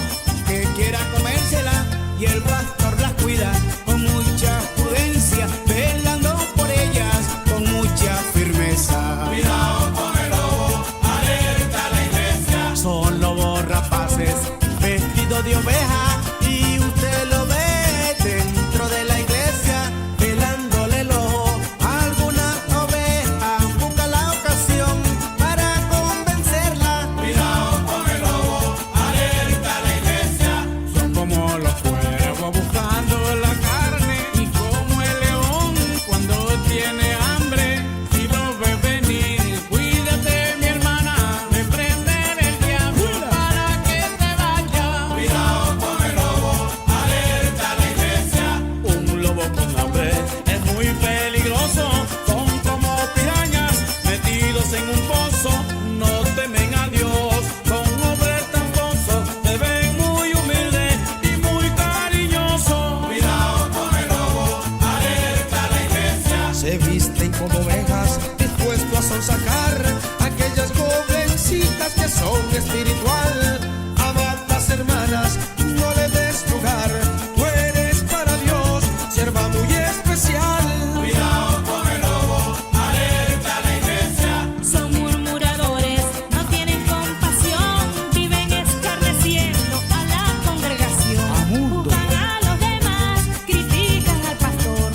que quiera comérsela, y el pastor las cuida con mucha prudencia, velando por ellas con mucha firmeza. Cuidado con el lobo, alerta a la iglesia. Son lobos rapaces vestidos de oveja, y usted lo ve dentro de la iglesia, velándole el ojo a alguna oveja. Busca la ocasión para convencerla. Cuidado con el lobo, alerta a la iglesia. Son como los cuervos buscando la carne, y como el león cuando tiene hambre. Si lo ves venir, cuídate, mi hermana, de prender el diablo para que te vaya. Cuidado con el lobo, alerta a la iglesia. Un lobo con hambre es muy peligroso. Son como pirañas metidos en un pozo. No temen a Dios, son hombres tramposos. Se ven muy humildes y muy cariñosos. Cuidado con el lobo, alerta a la iglesia. Se visten como ovejas, dispuestos a sonsacar aquellas jovencitas que son espiritual. Amadas hermanas, no le des lugar. Tú eres para Dios sierva muy especial. Cuidado con el lobo, alerta a la iglesia. Son murmuradores, no tienen compasión, viven escarneciendo a la congregación. Juzgan a los demás, critican al pastor,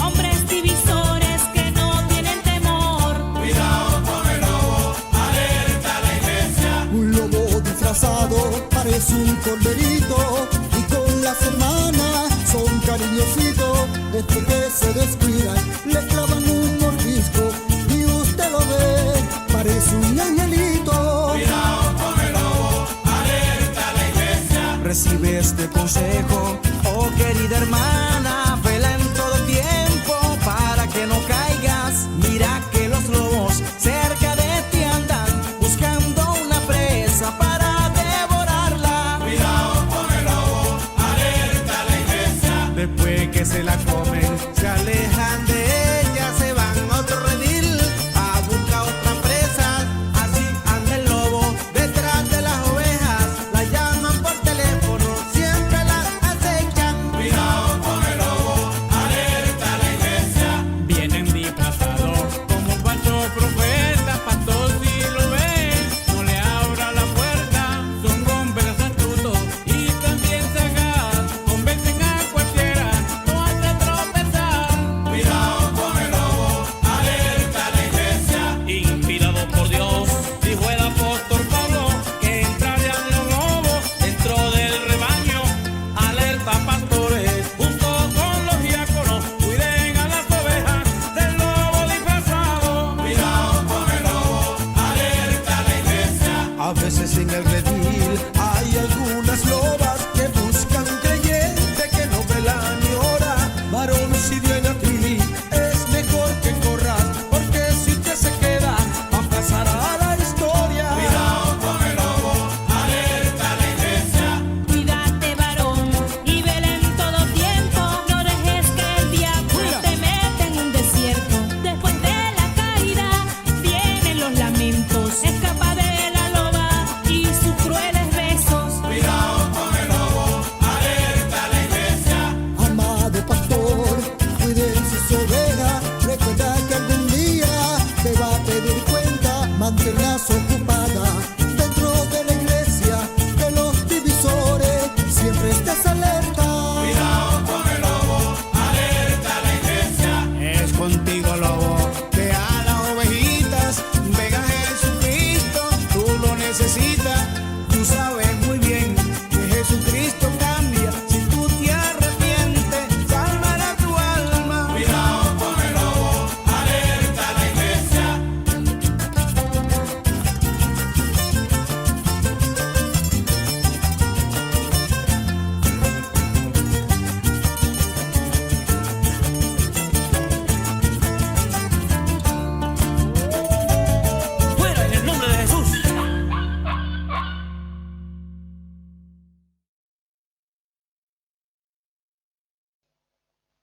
hombres divisores que no tienen temor. Cuidado con el lobo, alerta a la iglesia. Un lobo disfrazado parece un corderito, y con las hermanas son cariñositos. Desde que se descuidan le clavan un mordisco, y usted lo ve, parece un angelito. Cuidado con el lobo, alerta a la iglesia. Recibe este consejo, oh querida hermana, vela en todo tiempo para que no caigas. Mira que los lobos cerca de ti andan, buscando una presa para devorarla. Cuidado con el lobo, alerta a la iglesia. Después que se la comen, se alejan de ella, se van a otro redil a buscar otra presa. Así anda el lobo detrás de las ovejas, la llaman por teléfono, siempre las acechan. Cuidado con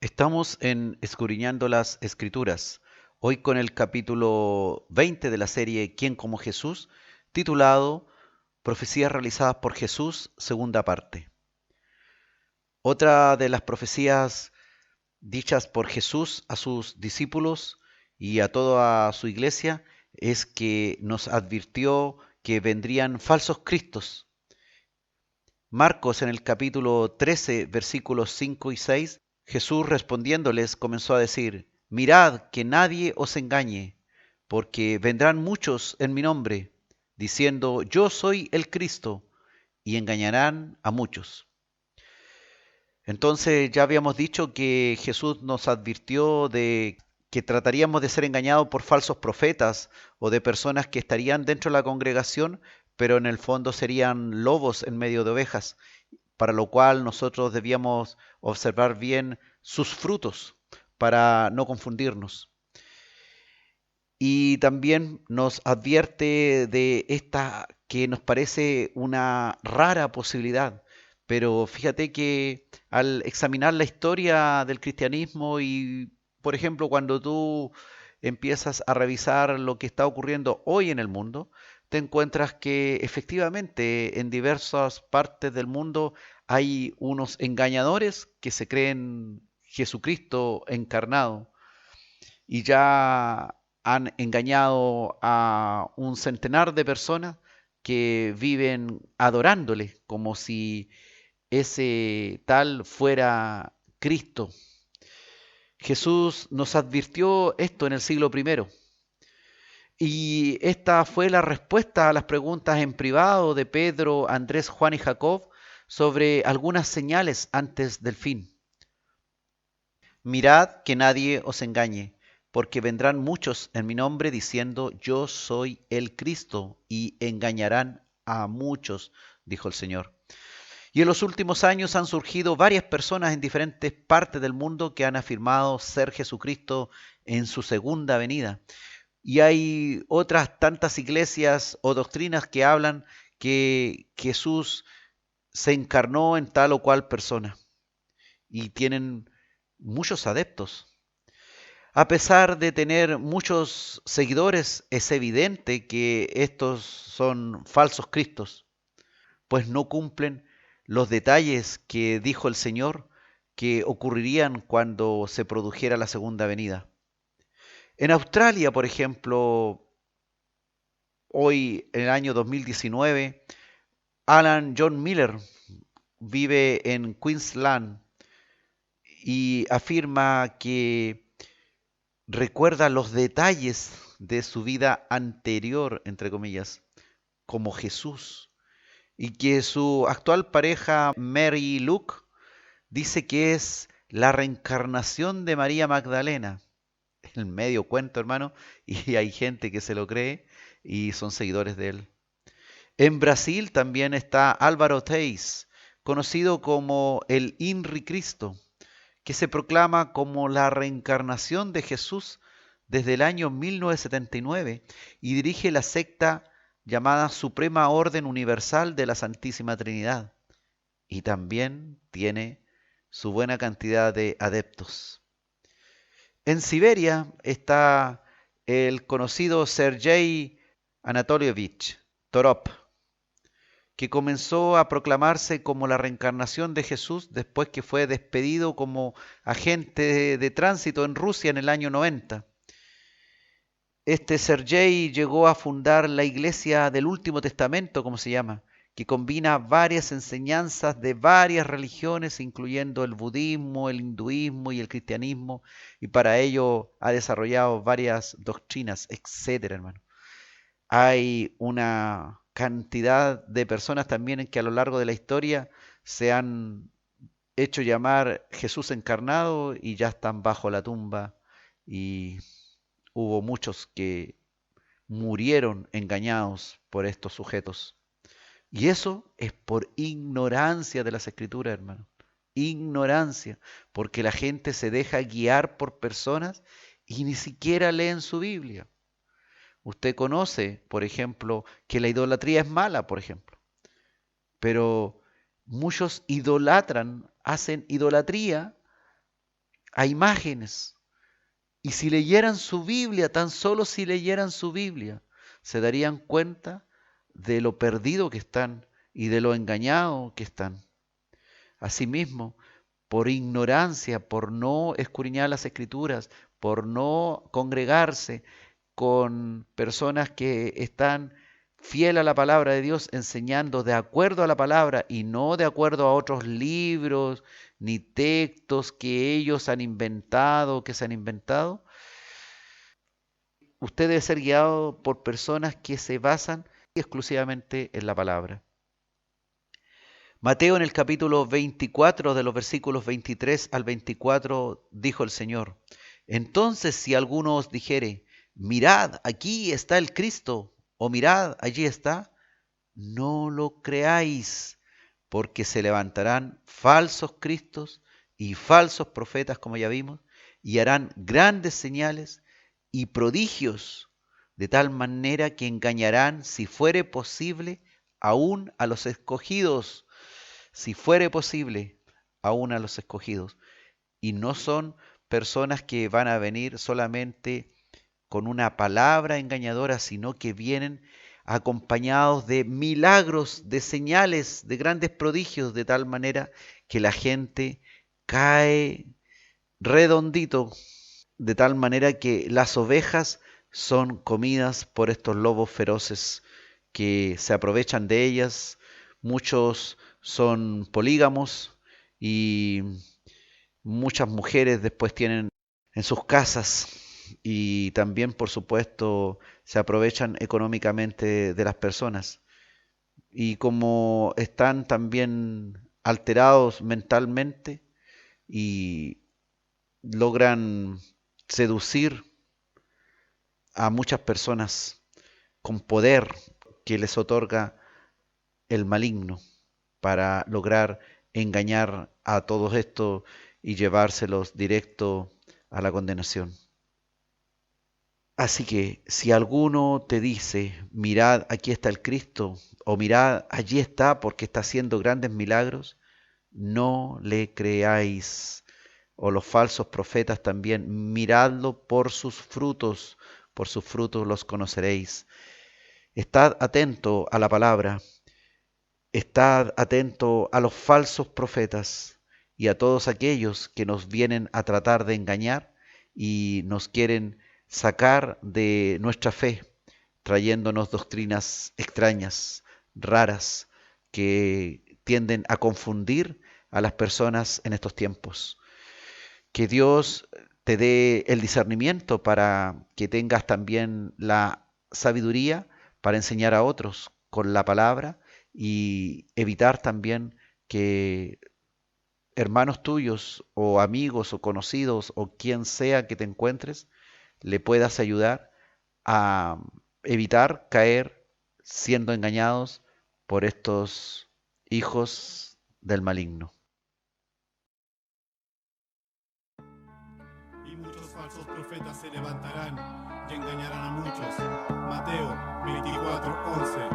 Estamos en Escudriñando las Escrituras, hoy con el capítulo 20 de la serie ¿Quién como Jesús?, titulado Profecías realizadas por Jesús, segunda parte. Otra de las profecías dichas por Jesús a sus discípulos y a toda su iglesia es que nos advirtió que vendrían falsos cristos. Marcos en el capítulo 13, versículos 5 y 6, Jesús respondiéndoles comenzó a decir: mirad que nadie os engañe, porque vendrán muchos en mi nombre, diciendo yo soy el Cristo, y engañarán a muchos. Entonces ya habíamos dicho que Jesús nos advirtió de que trataríamos de ser engañados por falsos profetas o de personas que estarían dentro de la congregación, pero en el fondo serían lobos en medio de ovejas, para lo cual nosotros debíamos observar bien sus frutos para no confundirnos. Y también nos advierte de esta que nos parece una rara posibilidad, pero fíjate que al examinar la historia del cristianismo y, por ejemplo, cuando tú empiezas a revisar lo que está ocurriendo hoy en el mundo, te encuentras que efectivamente en diversas partes del mundo hay unos engañadores que se creen Jesucristo encarnado y ya han engañado a un centenar de personas que viven adorándole como si ese tal fuera Cristo. Jesús nos advirtió esto en el siglo I. Y esta fue la respuesta a las preguntas en privado de Pedro, Andrés, Juan y Jacob sobre algunas señales antes del fin. Mirad que nadie os engañe, porque vendrán muchos en mi nombre diciendo yo soy el Cristo, y engañarán a muchos, dijo el Señor. Y en los últimos años han surgido varias personas en diferentes partes del mundo que han afirmado ser Jesucristo en su segunda venida. Y hay otras tantas iglesias o doctrinas que hablan que Jesús se encarnó en tal o cual persona. Y tienen muchos adeptos. A pesar de tener muchos seguidores, es evidente que estos son falsos cristos, pues no cumplen los detalles que dijo el Señor que ocurrirían cuando se produjera la segunda venida. En Australia, por ejemplo, hoy en el año 2019, Alan John Miller vive en Queensland y afirma que recuerda los detalles de su vida anterior, entre comillas, como Jesús, y que su actual pareja Mary Luke dice que es la reencarnación de María Magdalena. El medio cuento, hermano, y hay gente que se lo cree y son seguidores de él. En Brasil también está Álvaro Teis, conocido como el Inri Cristo, que se proclama como la reencarnación de Jesús desde el año 1979 y dirige la secta llamada Suprema Orden Universal de la Santísima Trinidad. Y también tiene su buena cantidad de adeptos. En Siberia está el conocido Sergei Anatolievich Torop, que comenzó a proclamarse como la reencarnación de Jesús después que fue despedido como agente de tránsito en Rusia en el año 90. Este Sergei llegó a fundar la Iglesia del Último Testamento, como se llama, que combina varias enseñanzas de varias religiones, incluyendo el budismo, el hinduismo y el cristianismo, y para ello ha desarrollado varias doctrinas, etcétera, hermano. Hay una cantidad de personas también en que a lo largo de la historia se han hecho llamar Jesús encarnado y ya están bajo la tumba, y hubo muchos que murieron engañados por estos sujetos. Y eso es por ignorancia de las Escrituras, hermano. Ignorancia, porque la gente se deja guiar por personas y ni siquiera leen su Biblia. Usted conoce, por ejemplo, que la idolatría es mala, por ejemplo. Pero muchos idolatran, hacen idolatría a imágenes. Y si leyeran su Biblia, tan solo si leyeran su Biblia, se darían cuenta de lo perdido que están y de lo engañado que están. Asimismo, por ignorancia, por no escudriñar las Escrituras, por no congregarse con personas que están fiel a la palabra de Dios, enseñando de acuerdo a la palabra y no de acuerdo a otros libros ni textos que ellos han inventado, que se han inventado. Usted debe ser guiado por personas que se basan exclusivamente en la palabra. Mateo en el capítulo 24, de los versículos 23 al 24, dijo el Señor: entonces si alguno os dijere, mirad, aquí está el Cristo, o mirad, allí está, no lo creáis, porque se levantarán falsos cristos y falsos profetas, como ya vimos, y harán grandes señales y prodigios, de tal manera que engañarán, si fuere posible, aún a los escogidos. Si fuere posible, aún a los escogidos. Y no son personas que van a venir solamente con una palabra engañadora, sino que vienen acompañados de milagros, de señales, de grandes prodigios, de tal manera que la gente cae redondito, de tal manera que las ovejas son comidas por estos lobos feroces que se aprovechan de ellas. Muchos son polígamos y muchas mujeres después tienen en sus casas, y también, por supuesto, se aprovechan económicamente de las personas. Y como están también alterados mentalmente y logran seducir a muchas personas con poder que les otorga el maligno para lograr engañar a todos estos y llevárselos directo a la condenación. Así que si alguno te dice, mirad, aquí está el Cristo, o mirad, allí está porque está haciendo grandes milagros, no le creáis. O los falsos profetas también, miradlo por sus frutos los conoceréis. Estad atento a la palabra, estad atento a los falsos profetas y a todos aquellos que nos vienen a tratar de engañar y nos quieren sacar de nuestra fe, trayéndonos doctrinas extrañas, raras, que tienden a confundir a las personas en estos tiempos. Que Dios te dé el discernimiento para que tengas también la sabiduría para enseñar a otros con la palabra y evitar también que hermanos tuyos o amigos o conocidos o quien sea que te encuentres le puedas ayudar a evitar caer siendo engañados por estos hijos del maligno. Y muchos falsos profetas se levantarán y engañarán a muchos. Mateo 24:11.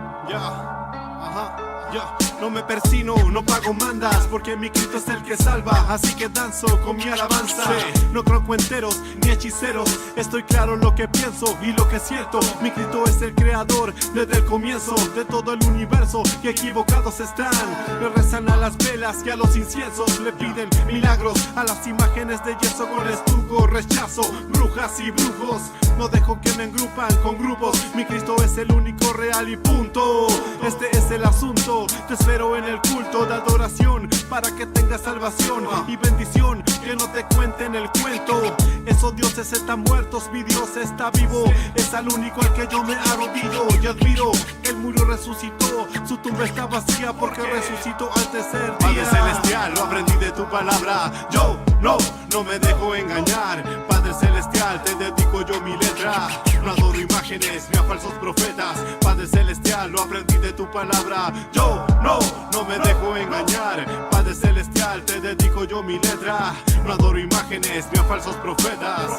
Ya, no me persino, no pago mandas, porque mi Cristo es el que salva, así que danzo con mi alabanza. No creo cuenteros ni hechiceros, estoy claro en lo que pienso y lo que siento. Mi Cristo es el creador desde el comienzo de todo el universo, y equivocados están. Le rezan a las velas y a los inciensos, le piden milagros a las imágenes de yeso con estuco. Rechazo brujas y brujos, no dejo que me engrupan con grupos. Mi Cristo es el único real y punto. Este es el asunto, te espero en el culto de adoración para que tengas salvación y bendición, que no te cuenten el cuento. Esos dioses están muertos, mi Dios está vivo, es al único al que yo me arrodillo y admiro. Él murió, resucitó, su tumba está vacía porque resucitó al tercer día. Padre celestial, lo aprendí de tu palabra, yo no me dejo engañar. Padre celestial, te dedico yo mi letra, no adoro imágenes ni a falsos profetas. Padre celestial, lo aprendí de tu palabra, yo no me dejo engañar. Padre celestial, te dedico yo mi letra, no adoro imágenes ni a falsos profetas.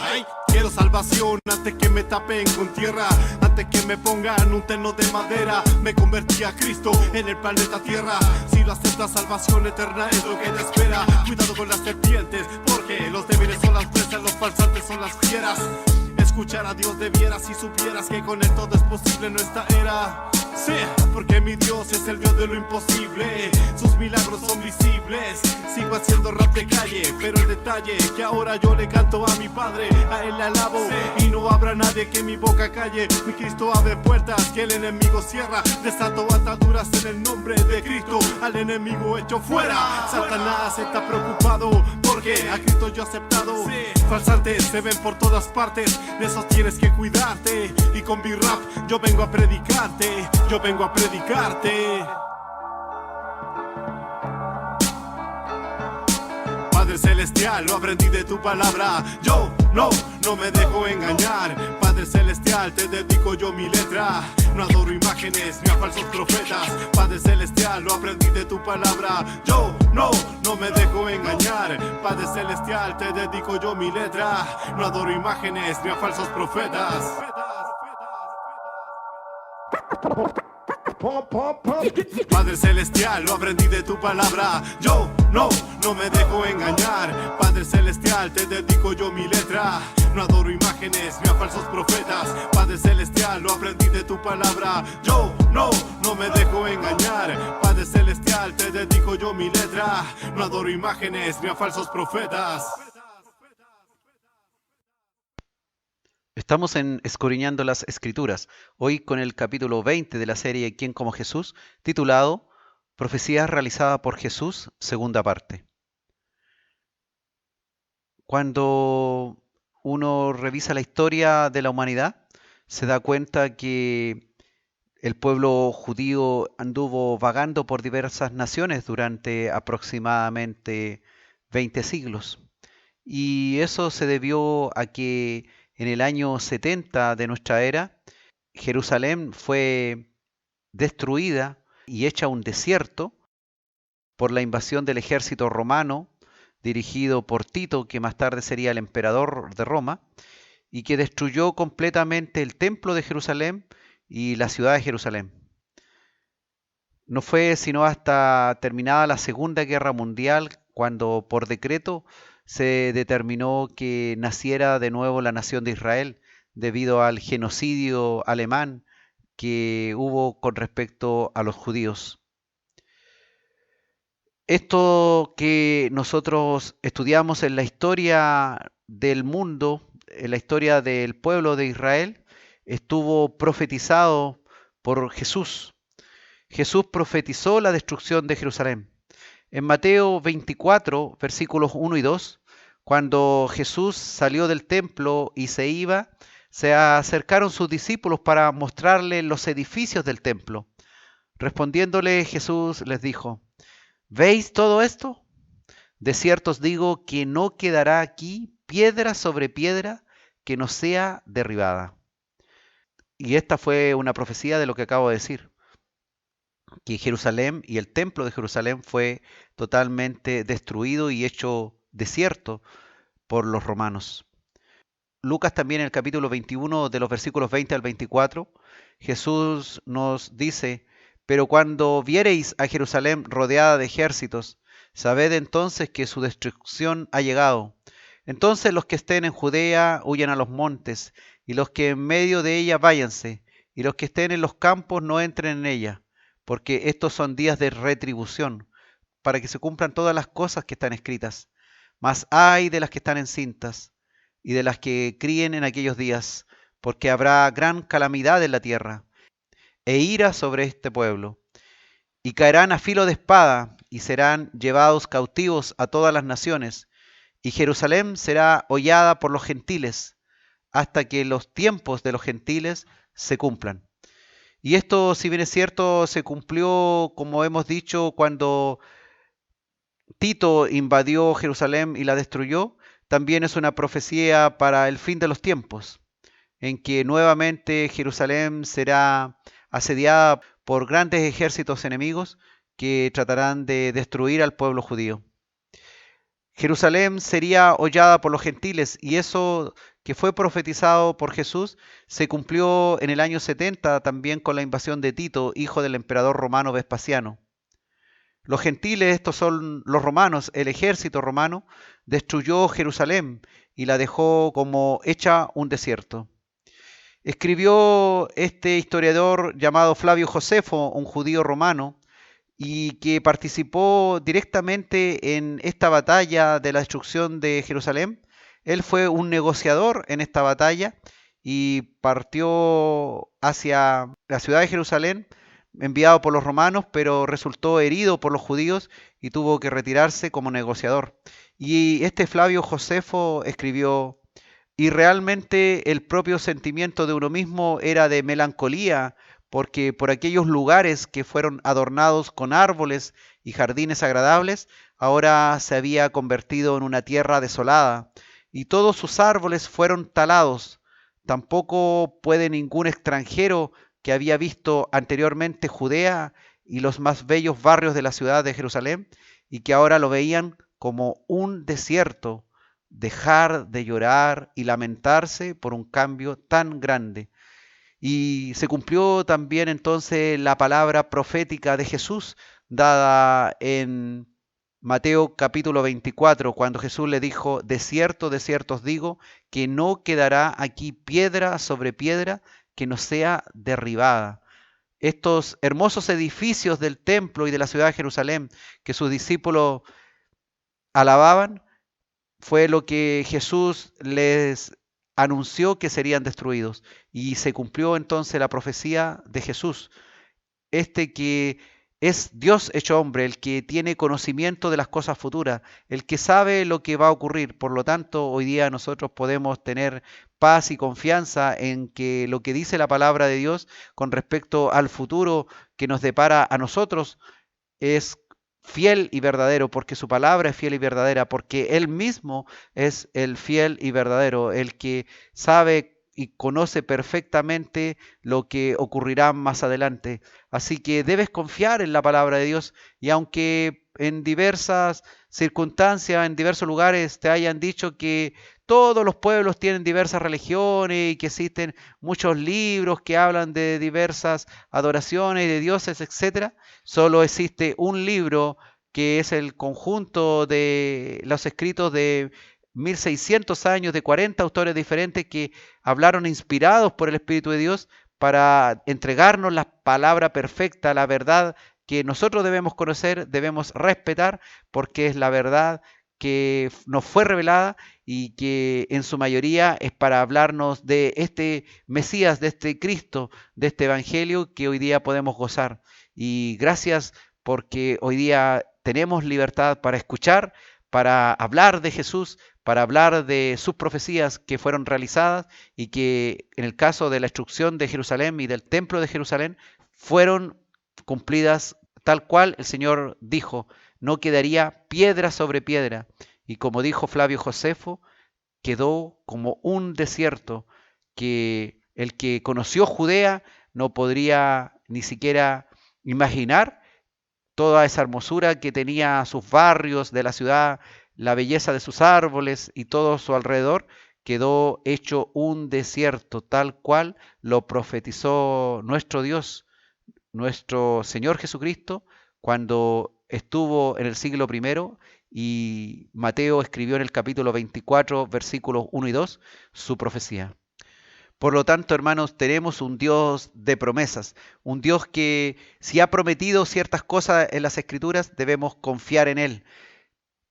Ay, quiero Quiero salvación antes que me tapen con tierra, antes que me pongan un terno de madera. Me convertí a Cristo en el planeta Tierra. Si lo aceptas, salvación eterna es lo que te espera. Cuidado con las serpientes, porque los débiles son las presas, los falsantes son las fieras. Escuchar a Dios debieras si supieras que con Él todo es posible en nuestra era. Sí, porque mi Dios es el Dios de lo imposible. Sus milagros son visibles. Sigo haciendo rap de calle, pero el detalle que ahora yo le canto a mi Padre, a Él le alabo, y no habrá nadie que mi boca calle. Mi Cristo abre puertas que el enemigo cierra. Desato ataduras en el nombre de Cristo, al enemigo hecho fuera. Satanás está preocupado porque a Cristo yo he aceptado. Falsantes se ven por todas partes, de esos tienes que cuidarte. Y con mi rap yo vengo a predicarte, yo vengo a predicarte. Padre Celestial, lo aprendí de tu palabra. Yo no me dejo engañar. Padre Celestial, te dedico yo mi letra. No adoro imágenes ni a falsos profetas. Padre Celestial, lo aprendí de tu palabra. Yo no me dejo engañar. Padre Celestial, te dedico yo mi letra. No adoro imágenes ni a falsos profetas. Padre Celestial, lo aprendí de tu palabra. Yo no me dejo engañar. Padre Celestial, te dedico yo mi letra. No adoro imágenes ni a falsos profetas. Padre Celestial, lo aprendí de tu palabra. Yo no me dejo engañar. Padre Celestial, te dedico yo mi letra. No adoro imágenes ni a falsos profetas. Estamos en Escudriñando las Escrituras, hoy con el capítulo 20 de la serie ¿Quién como Jesús?, titulado Profecía realizada por Jesús, segunda parte. Cuando uno revisa la historia de la humanidad, se da cuenta que el pueblo judío anduvo vagando por diversas naciones durante aproximadamente 20 siglos. Y eso se debió a que en el año 70 de nuestra era, Jerusalén fue destruida y hecha un desierto por la invasión del ejército romano, dirigido por Tito, que más tarde sería el emperador de Roma, y que destruyó completamente el templo de Jerusalén y la ciudad de Jerusalén. No fue sino hasta terminada la Segunda Guerra Mundial, cuando por decreto se determinó que naciera de nuevo la nación de Israel debido al genocidio alemán que hubo con respecto a los judíos. Esto que nosotros estudiamos en la historia del mundo, en la historia del pueblo de Israel, estuvo profetizado por Jesús. Jesús profetizó la destrucción de Jerusalén. En Mateo 24, versículos 1 y 2, cuando Jesús salió del templo y se iba, se acercaron sus discípulos para mostrarle los edificios del templo. Respondiéndole Jesús les dijo: ¿veis todo esto? De cierto os digo que no quedará aquí piedra sobre piedra que no sea derribada. Y esta fue una profecía de lo que acabo de decir, que Jerusalén y el templo de Jerusalén fue totalmente destruido y hecho desierto por los romanos. Lucas también en el capítulo 21 de los versículos 20 al 24, Jesús nos dice: pero cuando viereis a Jerusalén rodeada de ejércitos, sabed entonces que su destrucción ha llegado. Entonces los que estén en Judea huyan a los montes, y los que en medio de ella váyanse, y los que estén en los campos no entren en ella, porque estos son días de retribución, para que se cumplan todas las cosas que están escritas. Mas ay de las que están encintas, y de las que críen en aquellos días, porque habrá gran calamidad en la tierra, e ira sobre este pueblo. Y caerán a filo de espada, y serán llevados cautivos a todas las naciones, y Jerusalén será hollada por los gentiles, hasta que los tiempos de los gentiles se cumplan. Y esto, si bien es cierto, se cumplió, como hemos dicho, cuando Tito invadió Jerusalén y la destruyó. También es una profecía para el fin de los tiempos, en que nuevamente Jerusalén será asediada por grandes ejércitos enemigos que tratarán de destruir al pueblo judío. Jerusalén sería hollada por los gentiles, y eso que fue profetizado por Jesús se cumplió en el año 70 también con la invasión de Tito, hijo del emperador romano Vespasiano. Los gentiles, estos son los romanos, el ejército romano, destruyó Jerusalén y la dejó como hecha un desierto. Escribió este historiador llamado Flavio Josefo, un judío romano, y que participó directamente en esta batalla de la destrucción de Jerusalén. Él fue un negociador en esta batalla y partió hacia la ciudad de Jerusalén, enviado por los romanos, pero resultó herido por los judíos y tuvo que retirarse como negociador. Y este Flavio Josefo escribió: y realmente el propio sentimiento de uno mismo era de melancolía, porque por aquellos lugares que fueron adornados con árboles y jardines agradables, ahora se había convertido en una tierra desolada, y todos sus árboles fueron talados. Tampoco puede ningún extranjero que había visto anteriormente Judea y los más bellos barrios de la ciudad de Jerusalén, y que ahora lo veían como un desierto, dejar de llorar y lamentarse por un cambio tan grande. Y se cumplió también entonces la palabra profética de Jesús dada en Mateo capítulo 24, cuando Jesús le dijo: de cierto os digo, que no quedará aquí piedra sobre piedra que no sea derribada. Estos hermosos edificios del templo y de la ciudad de Jerusalén que sus discípulos alababan, fue lo que Jesús les anunció que serían destruidos. Y se cumplió entonces la profecía de Jesús, este que es Dios hecho hombre, el que tiene conocimiento de las cosas futuras, el que sabe lo que va a ocurrir. Por lo tanto, hoy día nosotros podemos tener paz y confianza en que lo que dice la palabra de Dios con respecto al futuro que nos depara a nosotros es fiel y verdadero, porque su palabra es fiel y verdadera, porque Él mismo es el fiel y verdadero, el que sabe y conoce perfectamente lo que ocurrirá más adelante. Así que debes confiar en la palabra de Dios, y aunque en diversas circunstancias, en diversos lugares te hayan dicho que todos los pueblos tienen diversas religiones y que existen muchos libros que hablan de diversas adoraciones de dioses, etc., solo existe un libro que es el conjunto de los escritos de 1600 años de 40 autores diferentes que hablaron inspirados por el Espíritu de Dios para entregarnos la palabra perfecta, la verdad que nosotros debemos conocer, debemos respetar, porque es la verdad que nos fue revelada y que en su mayoría es para hablarnos de este Mesías, de este Cristo, de este Evangelio que hoy día podemos gozar. Y gracias porque hoy día tenemos libertad para escuchar, para hablar de Jesús, para hablar de sus profecías que fueron realizadas y que en el caso de la destrucción de Jerusalén y del templo de Jerusalén fueron cumplidas tal cual el Señor dijo: no quedaría piedra sobre piedra. Y como dijo Flavio Josefo, quedó como un desierto que el que conoció Judea no podría ni siquiera imaginar toda esa hermosura que tenía sus barrios de la ciudad, la belleza de sus árboles y todo su alrededor. Quedó hecho un desierto tal cual lo profetizó nuestro Dios, nuestro Señor Jesucristo, cuando estuvo en el siglo I, y Mateo escribió en el capítulo 24, versículos 1 y 2, su profecía. Por lo tanto, hermanos, tenemos un Dios de promesas, un Dios que si ha prometido ciertas cosas en las Escrituras, debemos confiar en Él.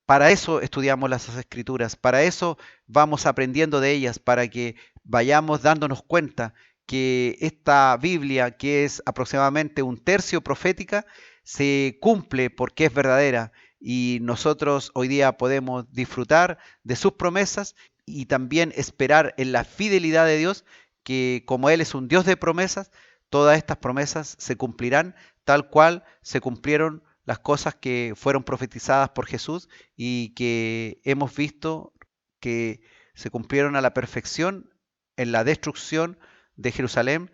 Para eso estudiamos las Escrituras, para eso vamos aprendiendo de ellas, para que vayamos dándonos cuenta que esta Biblia, que es aproximadamente un tercio profética, se cumple porque es verdadera, y nosotros hoy día podemos disfrutar de sus promesas y también esperar en la fidelidad de Dios, que como Él es un Dios de promesas, todas estas promesas se cumplirán tal cual se cumplieron las cosas que fueron profetizadas por Jesús y que hemos visto que se cumplieron a la perfección en la destrucción de Jerusalén,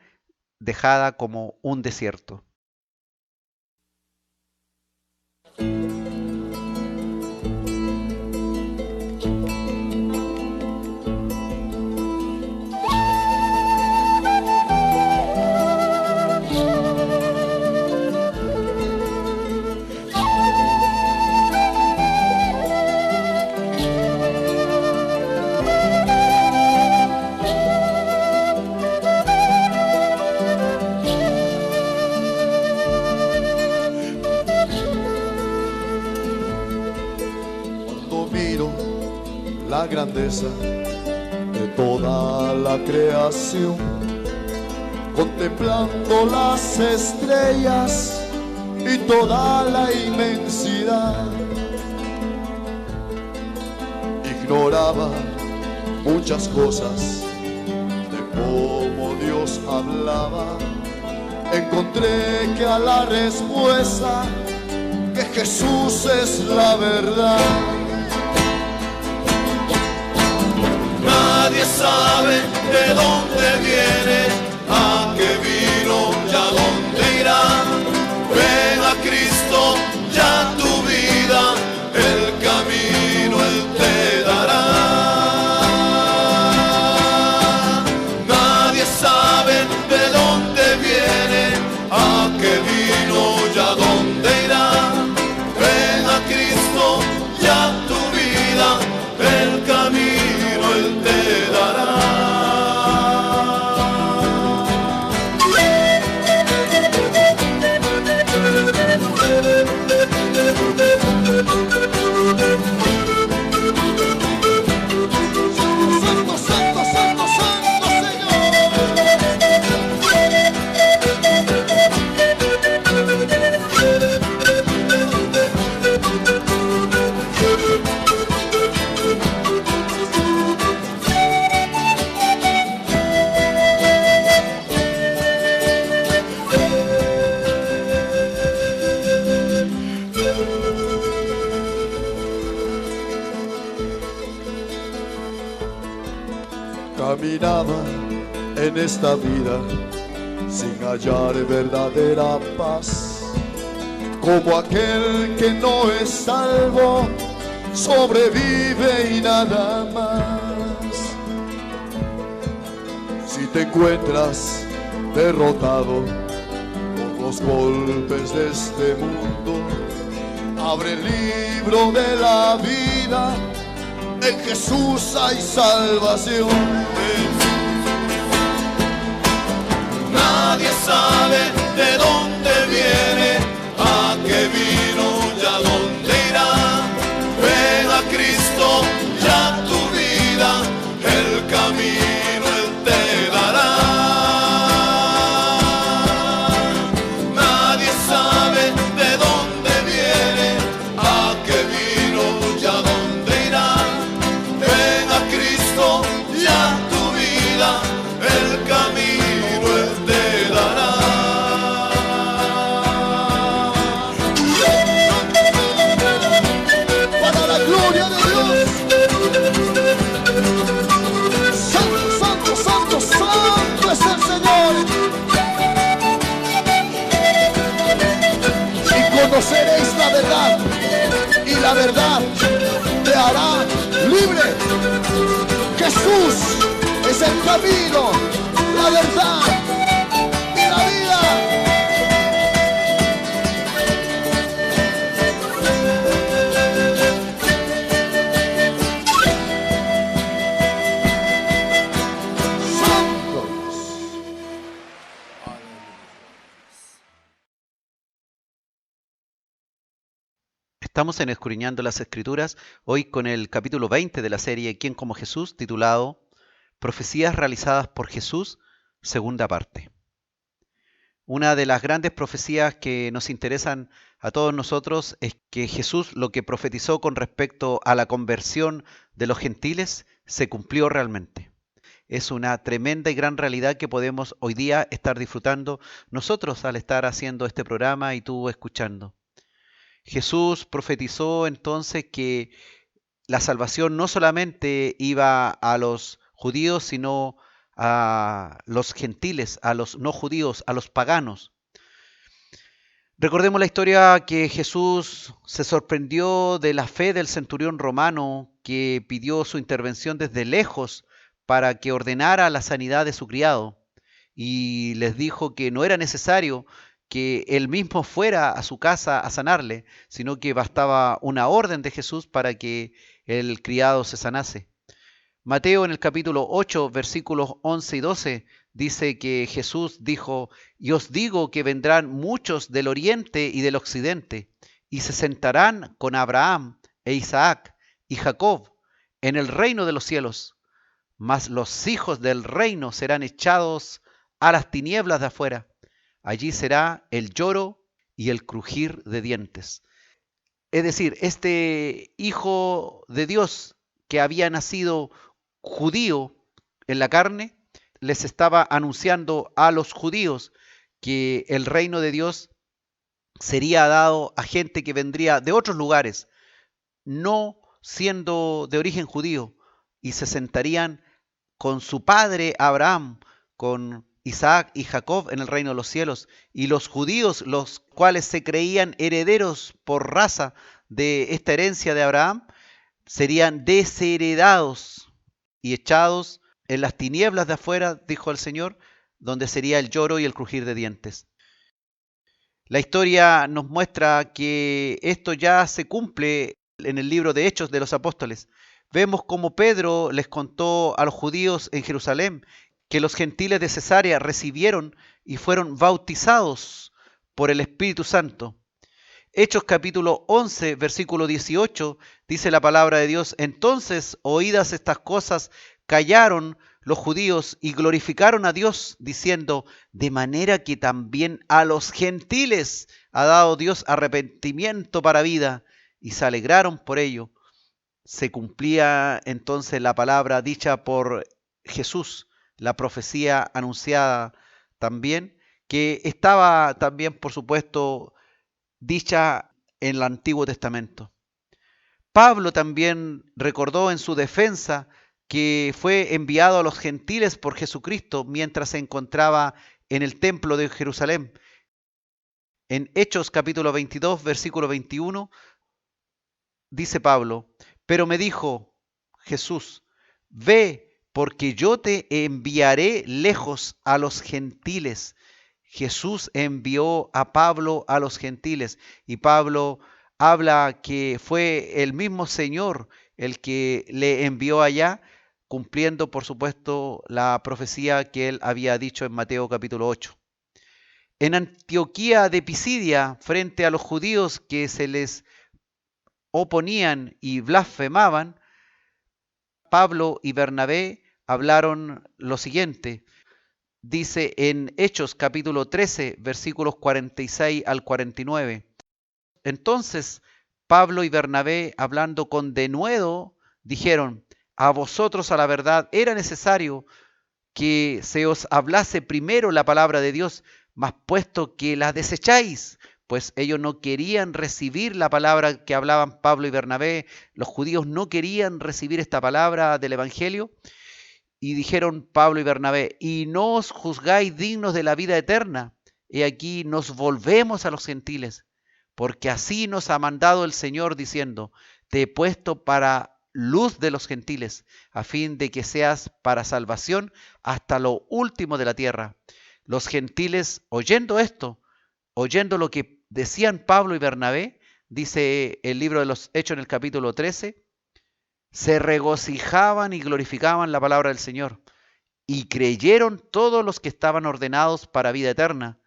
dejada como un desierto. la grandeza de toda la creación, contemplando las estrellas y toda la inmensidad. Ignoraba muchas cosas de cómo Dios hablaba. Encontré que a la respuesta que Jesús es la verdad. Nadie sabe de dónde viene, a qué vino y a dónde irá. Ven a Cristo, ya tu vida, el camino Él te dará. Nadie sabe de dónde viene, a qué vino y a dónde irá. Ven a Cristo, ya tu vida, el camino Él te dará. Santo, santo, santo, santo, Caminaba en esta vida sin hallar verdadera paz, como aquel que no es salvo, sobrevive y nada más. Si te encuentras derrotado por los golpes de este mundo, abre el libro de la vida. En Jesús hay salvación. Nadie sabe de dónde viene, a qué vino y a dónde irá. Ven a Cristo, ya tu vida, el camino Él te dará. Nadie sabe de dónde viene, a qué vino y a dónde irá. Ven a Cristo, ya tu vida, el camino Él te dará. Para la gloria de Dios. Santo, santo, santo, santo es el Señor. Y conoceréis la verdad, y la verdad te hará libre. Jesús es el camino, la verdad y la vida. Santos. Estamos en Escudriñando las Escrituras, hoy con el capítulo 20 de la serie ¿Quién como Jesús?, titulado Profecías realizadas por Jesús, segunda parte. Una de las grandes profecías que nos interesan a todos nosotros es que Jesús, lo que profetizó con respecto a la conversión de los gentiles, se cumplió realmente. Es una tremenda y gran realidad que podemos hoy día estar disfrutando nosotros al estar haciendo este programa y tú escuchando. Jesús profetizó entonces que la salvación no solamente iba a los judíos, sino a los gentiles, a los no judíos, a los paganos. Recordemos la historia que Jesús se sorprendió de la fe del centurión romano que pidió su intervención desde lejos para que ordenara la sanidad de su criado y les dijo que no era necesario que él mismo fuera a su casa a sanarle, sino que bastaba una orden de Jesús para que el criado se sanase. Mateo en el capítulo 8, versículos 11 y 12, dice que Jesús dijo: y os digo que vendrán muchos del oriente y del occidente, y se sentarán con Abraham e Isaac y Jacob en el reino de los cielos, mas los hijos del reino serán echados a las tinieblas de afuera. Allí será el lloro y el crujir de dientes. Es decir, este Hijo de Dios que había nacido judío en la carne, les estaba anunciando a los judíos que el reino de Dios sería dado a gente que vendría de otros lugares, no siendo de origen judío, y se sentarían con su padre Abraham, con Isaac y Jacob en el reino de los cielos, y los judíos, los cuales se creían herederos por raza de esta herencia de Abraham, serían desheredados y echados en las tinieblas de afuera, dijo el Señor, donde sería el lloro y el crujir de dientes. La historia nos muestra que esto ya se cumple en el libro de Hechos de los Apóstoles. Vemos cómo Pedro les contó a los judíos en Jerusalén que los gentiles de Cesarea recibieron y fueron bautizados por el Espíritu Santo. Hechos capítulo 11, versículo 18, dice la palabra de Dios: entonces, oídas estas cosas, callaron los judíos y glorificaron a Dios, diciendo: de manera que también a los gentiles ha dado Dios arrepentimiento para vida, y se alegraron por ello. Se cumplía entonces la palabra dicha por Jesús, la profecía anunciada también, que estaba también, por supuesto, dicha en el Antiguo Testamento. Pablo también recordó en su defensa que fue enviado a los gentiles por Jesucristo mientras se encontraba en el templo de Jerusalén. En Hechos capítulo 22, versículo 21, dice Pablo: pero me dijo Jesús: ve, porque yo te enviaré lejos a los gentiles. Jesús envió a Pablo a los gentiles, y Pablo habla que fue el mismo Señor el que le envió allá, cumpliendo, por supuesto, la profecía que él había dicho en Mateo capítulo 8. En Antioquía de Pisidia, frente a los judíos que se les oponían y blasfemaban, Pablo y Bernabé hablaron lo siguiente. Dice en Hechos capítulo 13, versículos 46 al 49. Entonces Pablo y Bernabé, hablando con denuedo, dijeron: a vosotros a la verdad era necesario que se os hablase primero la palabra de Dios, mas puesto que la desecháis, pues ellos no querían recibir la palabra que hablaban Pablo y Bernabé, los judíos no querían recibir esta palabra del Evangelio, y dijeron Pablo y Bernabé: y no os juzgáis dignos de la vida eterna, he aquí nos volvemos a los gentiles, porque así nos ha mandado el Señor, diciendo: te he puesto para luz de los gentiles, a fin de que seas para salvación hasta lo último de la tierra. Los gentiles, oyendo esto, oyendo lo que decían Pablo y Bernabé, dice el libro de los Hechos en el capítulo 13, se regocijaban y glorificaban la palabra del Señor, y creyeron todos los que estaban ordenados para vida eterna,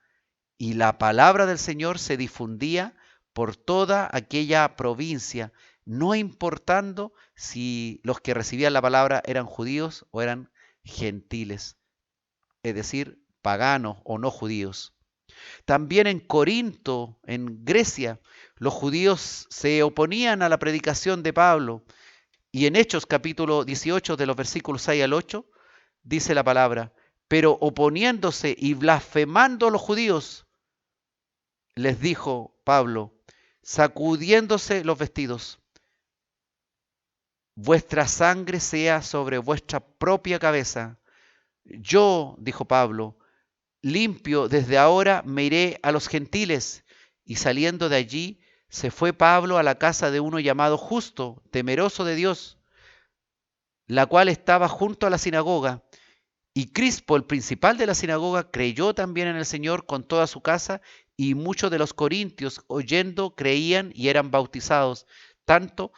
y la palabra del Señor se difundía por toda aquella provincia, no importando si los que recibían la palabra eran judíos o eran gentiles, es decir, paganos o no judíos. También en Corinto, en Grecia, los judíos se oponían a la predicación de Pablo. Y en Hechos capítulo 18, de los versículos 6 al 8, dice la palabra: pero oponiéndose y blasfemando a los judíos, les dijo Pablo, sacudiéndose los vestidos: vuestra sangre sea sobre vuestra propia cabeza. Yo, dijo Pablo, limpio desde ahora me iré a los gentiles. Y saliendo de allí, se fue Pablo a la casa de uno llamado Justo, temeroso de Dios, la cual estaba junto a la sinagoga. Y Crispo, el principal de la sinagoga, creyó también en el Señor con toda su casa, y muchos de los corintios, oyendo, creían y eran bautizados, tanto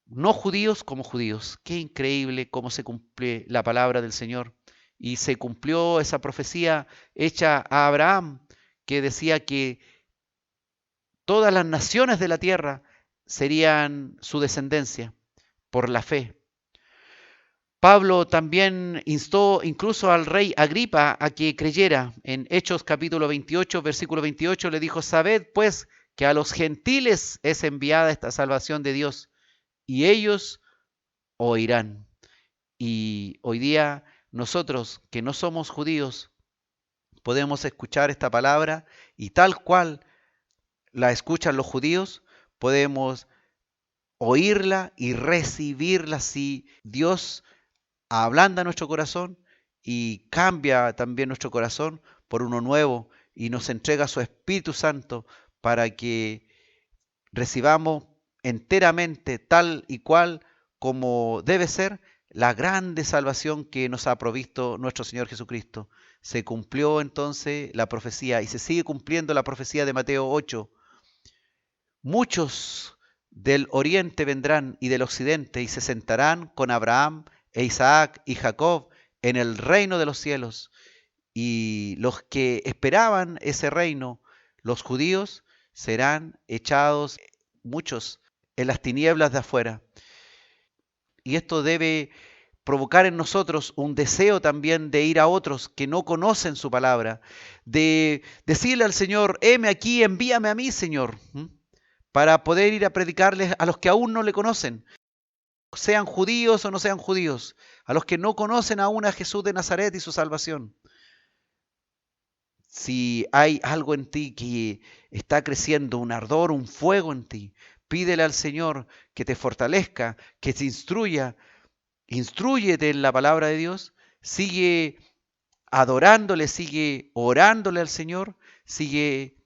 no judíos como judíos. Qué increíble cómo se cumple la palabra del Señor. Y se cumplió esa profecía hecha a Abraham, que decía que todas las naciones de la tierra serían su descendencia. por la fe. Pablo también instó incluso al rey Agripa a que creyera. En Hechos capítulo 28, versículo 28, le dijo: sabed pues que a los gentiles es enviada esta salvación de Dios, y ellos oirán. Y hoy día nosotros, que no somos judíos, podemos escuchar esta palabra y tal cual la escuchan los judíos, podemos oírla y recibirla si Dios ablanda nuestro corazón y cambia también nuestro corazón por uno nuevo y nos entrega su Espíritu Santo para que recibamos enteramente, tal y cual como debe ser, la grande salvación que nos ha provisto nuestro Señor Jesucristo. Se cumplió entonces la profecía y se sigue cumpliendo la profecía de Mateo 8. Muchos del oriente vendrán y del occidente y se sentarán con Abraham e Isaac y Jacob en el reino de los cielos. Y los que esperaban ese reino, los judíos, serán echados, muchos, en las tinieblas de afuera. Y esto debe provocar en nosotros un deseo también de ir a otros que no conocen su palabra, de decirle al Señor: heme aquí, envíame a mí, Señor, para poder ir a predicarles a los que aún no le conocen, sean judíos o no sean judíos, a los que no conocen aún a Jesús de Nazaret y su salvación. Si hay algo en ti que está creciendo, un ardor, un fuego en ti, pídele al Señor que te fortalezca, que te instruya. Instrúyete en la palabra de Dios, sigue adorándole, sigue orándole al Señor, sigue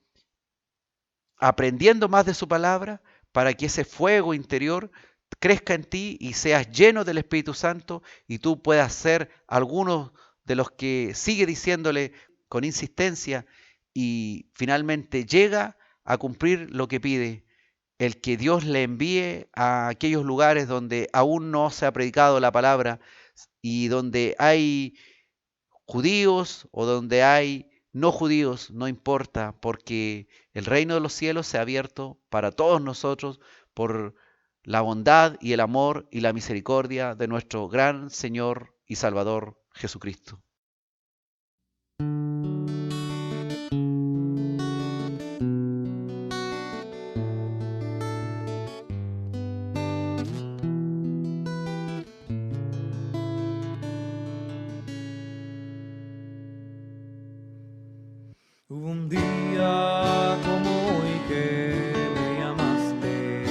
aprendiendo más de su palabra para que ese fuego interior crezca en ti y seas lleno del Espíritu Santo y tú puedas ser alguno de los que sigue diciéndole con insistencia y finalmente llega a cumplir lo que pide. El que Dios le envíe a aquellos lugares donde aún no se ha predicado la palabra y donde hay judíos o donde hay no judíos, no importa, porque el reino de los cielos se ha abierto para todos nosotros por la bondad y el amor y la misericordia de nuestro gran Señor y Salvador Jesucristo. Hubo un día como hoy que me llamaste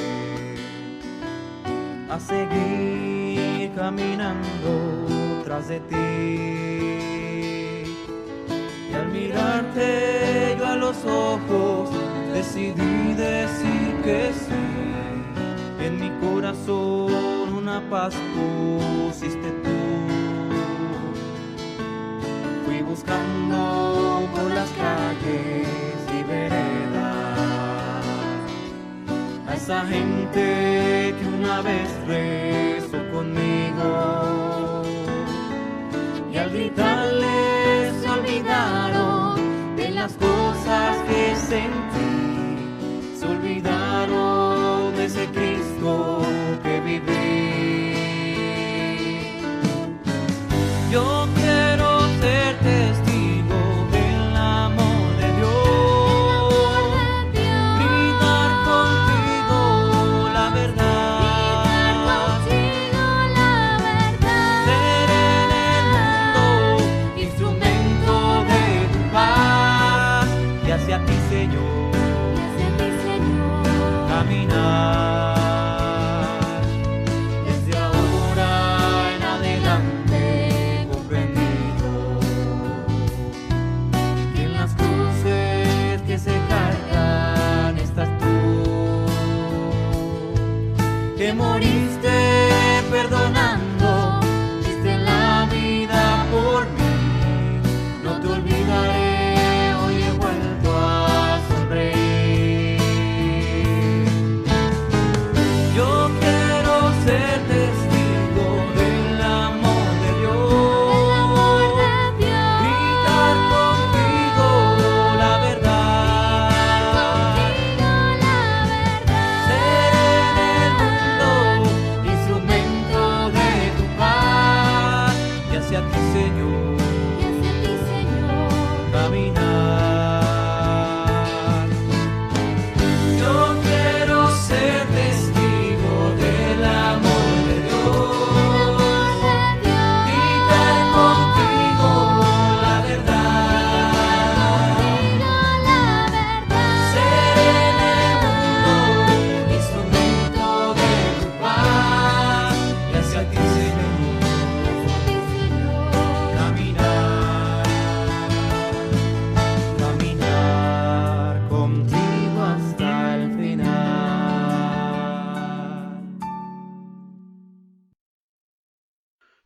a seguir caminando tras de ti, y al mirarte yo a los ojos decidí decir que sí. En mi corazón una paz pusiste tú. Fui buscando por las calles y veredas a esa gente que una vez rezó conmigo, y al gritarles se olvidaron de las cosas que sentí, se olvidaron de ese Cristo que viví. Yo quiero ser testigo del amor de Dios, gritar contigo la verdad, ser en el mundo instrumento de tu paz, y hacia ti, Señor, caminar. Desde ahora en adelante he comprendido que en las cruces que se cargan estás tú, que moriste perdonando, diste la vida por mí. No te olvidaré, hoy he vuelto a sonreír.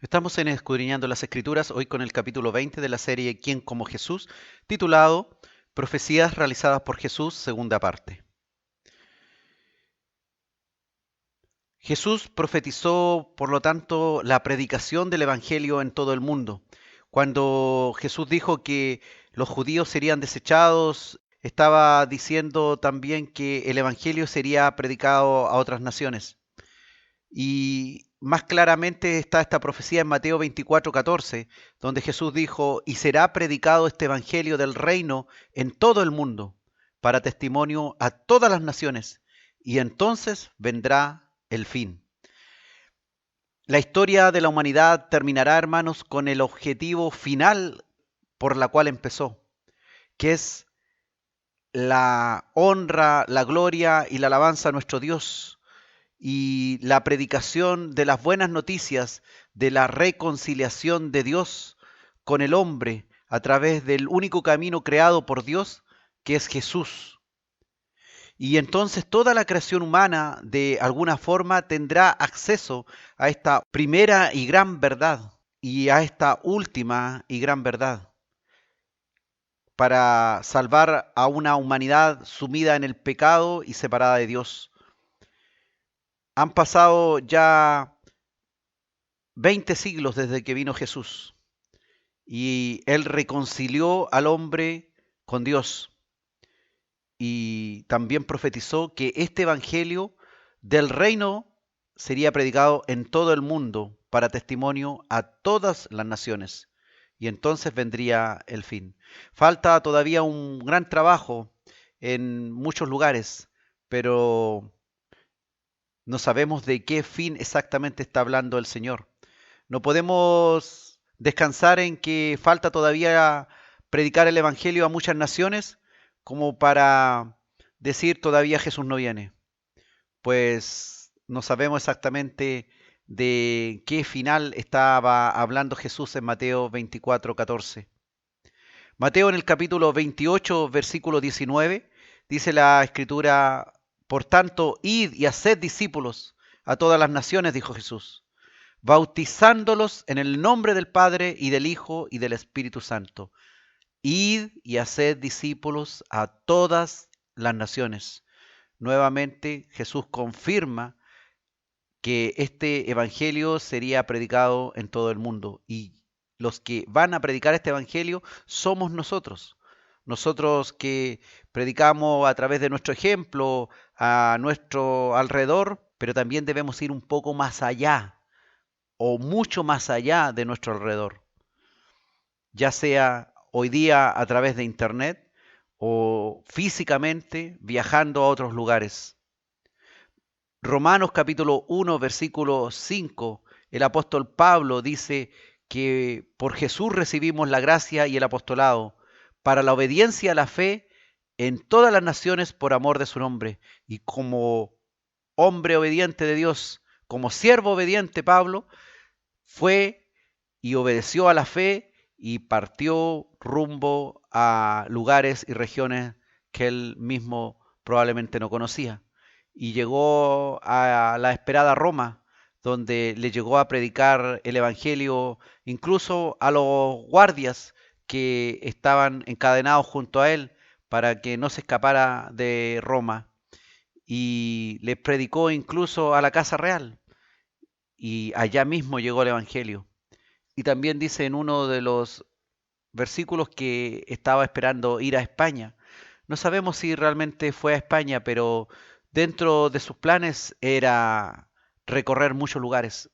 Estamos en Escudriñando las Escrituras, hoy con el capítulo 20 de la serie ¿Quién como Jesús?, titulado Profecías realizadas por Jesús, segunda parte. Jesús profetizó, por lo tanto, la predicación del Evangelio en todo el mundo. Cuando Jesús dijo que los judíos serían desechados, estaba diciendo también que el Evangelio sería predicado a otras naciones. Y más claramente está esta profecía en Mateo 24:14, donde Jesús dijo, y será predicado este Evangelio del reino en todo el mundo, para testimonio a todas las naciones, y entonces vendrá el fin. La historia de la humanidad terminará, hermanos, con el objetivo final por la cual empezó, que es la honra, la gloria y la alabanza a nuestro Dios y la predicación de las buenas noticias de la reconciliación de Dios con el hombre a través del único camino creado por Dios, que es Jesús. Y entonces toda la creación humana de alguna forma tendrá acceso a esta primera y gran verdad y a esta última y gran verdad para salvar a una humanidad sumida en el pecado y separada de Dios. Han pasado ya 20 siglos desde que vino Jesús y Él reconcilió al hombre con Dios. Y también profetizó que este evangelio del reino sería predicado en todo el mundo para testimonio a todas las naciones. Y entonces vendría el fin. Falta todavía un gran trabajo en muchos lugares, pero no sabemos de qué fin exactamente está hablando el Señor. No podemos descansar en que falta todavía predicar el evangelio a muchas naciones, como para decir todavía Jesús no viene. Pues no sabemos exactamente de qué final estaba hablando Jesús en Mateo 24:14. Mateo en el capítulo 28, versículo 19, dice la Escritura, por tanto, id y haced discípulos a todas las naciones, dijo Jesús, bautizándolos en el nombre del Padre y del Hijo y del Espíritu Santo. Id y haced discípulos a todas las naciones. Nuevamente Jesús confirma que este evangelio sería predicado en todo el mundo y los que van a predicar este evangelio somos nosotros. Nosotros que predicamos a través de nuestro ejemplo a nuestro alrededor, pero también debemos ir un poco más allá o mucho más allá de nuestro alrededor, ya sea hoy día a través de internet o físicamente viajando a otros lugares. Romanos capítulo 1, versículo 5, el apóstol Pablo dice que por Jesús recibimos la gracia y el apostolado para la obediencia a la fe en todas las naciones por amor de su nombre. Y como hombre obediente de Dios, como siervo obediente, Pablo fue y obedeció a la fe y partió rumbo a lugares y regiones que él mismo probablemente no conocía. Y llegó a la esperada Roma, donde le llegó a predicar el evangelio incluso a los guardias que estaban encadenados junto a él para que no se escapara de Roma. Y le predicó incluso a la casa real. Y allá mismo llegó el evangelio. Y también dice en uno de los versículos que estaba esperando ir a España. No sabemos si realmente fue a España, pero dentro de sus planes era recorrer muchos lugares.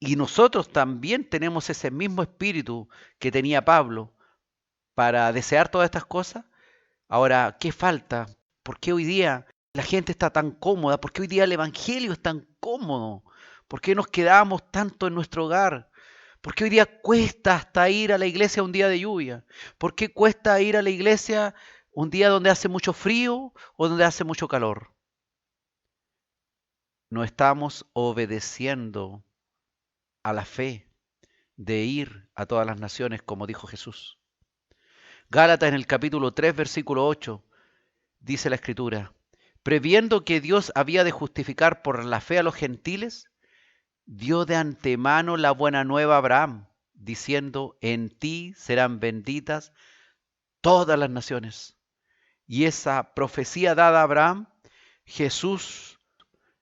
Y nosotros también tenemos ese mismo espíritu que tenía Pablo para desear todas estas cosas. Ahora, ¿qué falta? ¿Por qué hoy día la gente está tan cómoda? ¿Por qué hoy día el evangelio es tan cómodo? ¿Por qué nos quedamos tanto en nuestro hogar? ¿Por qué hoy día cuesta hasta ir a la iglesia un día de lluvia? ¿Por qué cuesta ir a la iglesia un día donde hace mucho frío o donde hace mucho calor? No estamos obedeciendo a la fe de ir a todas las naciones, como dijo Jesús. Gálatas en el capítulo 3, versículo 8, dice la Escritura, previendo que Dios había de justificar por la fe a los gentiles, dio de antemano la buena nueva a Abraham, diciendo, en ti serán benditas todas las naciones. Y esa profecía dada a Abraham, Jesús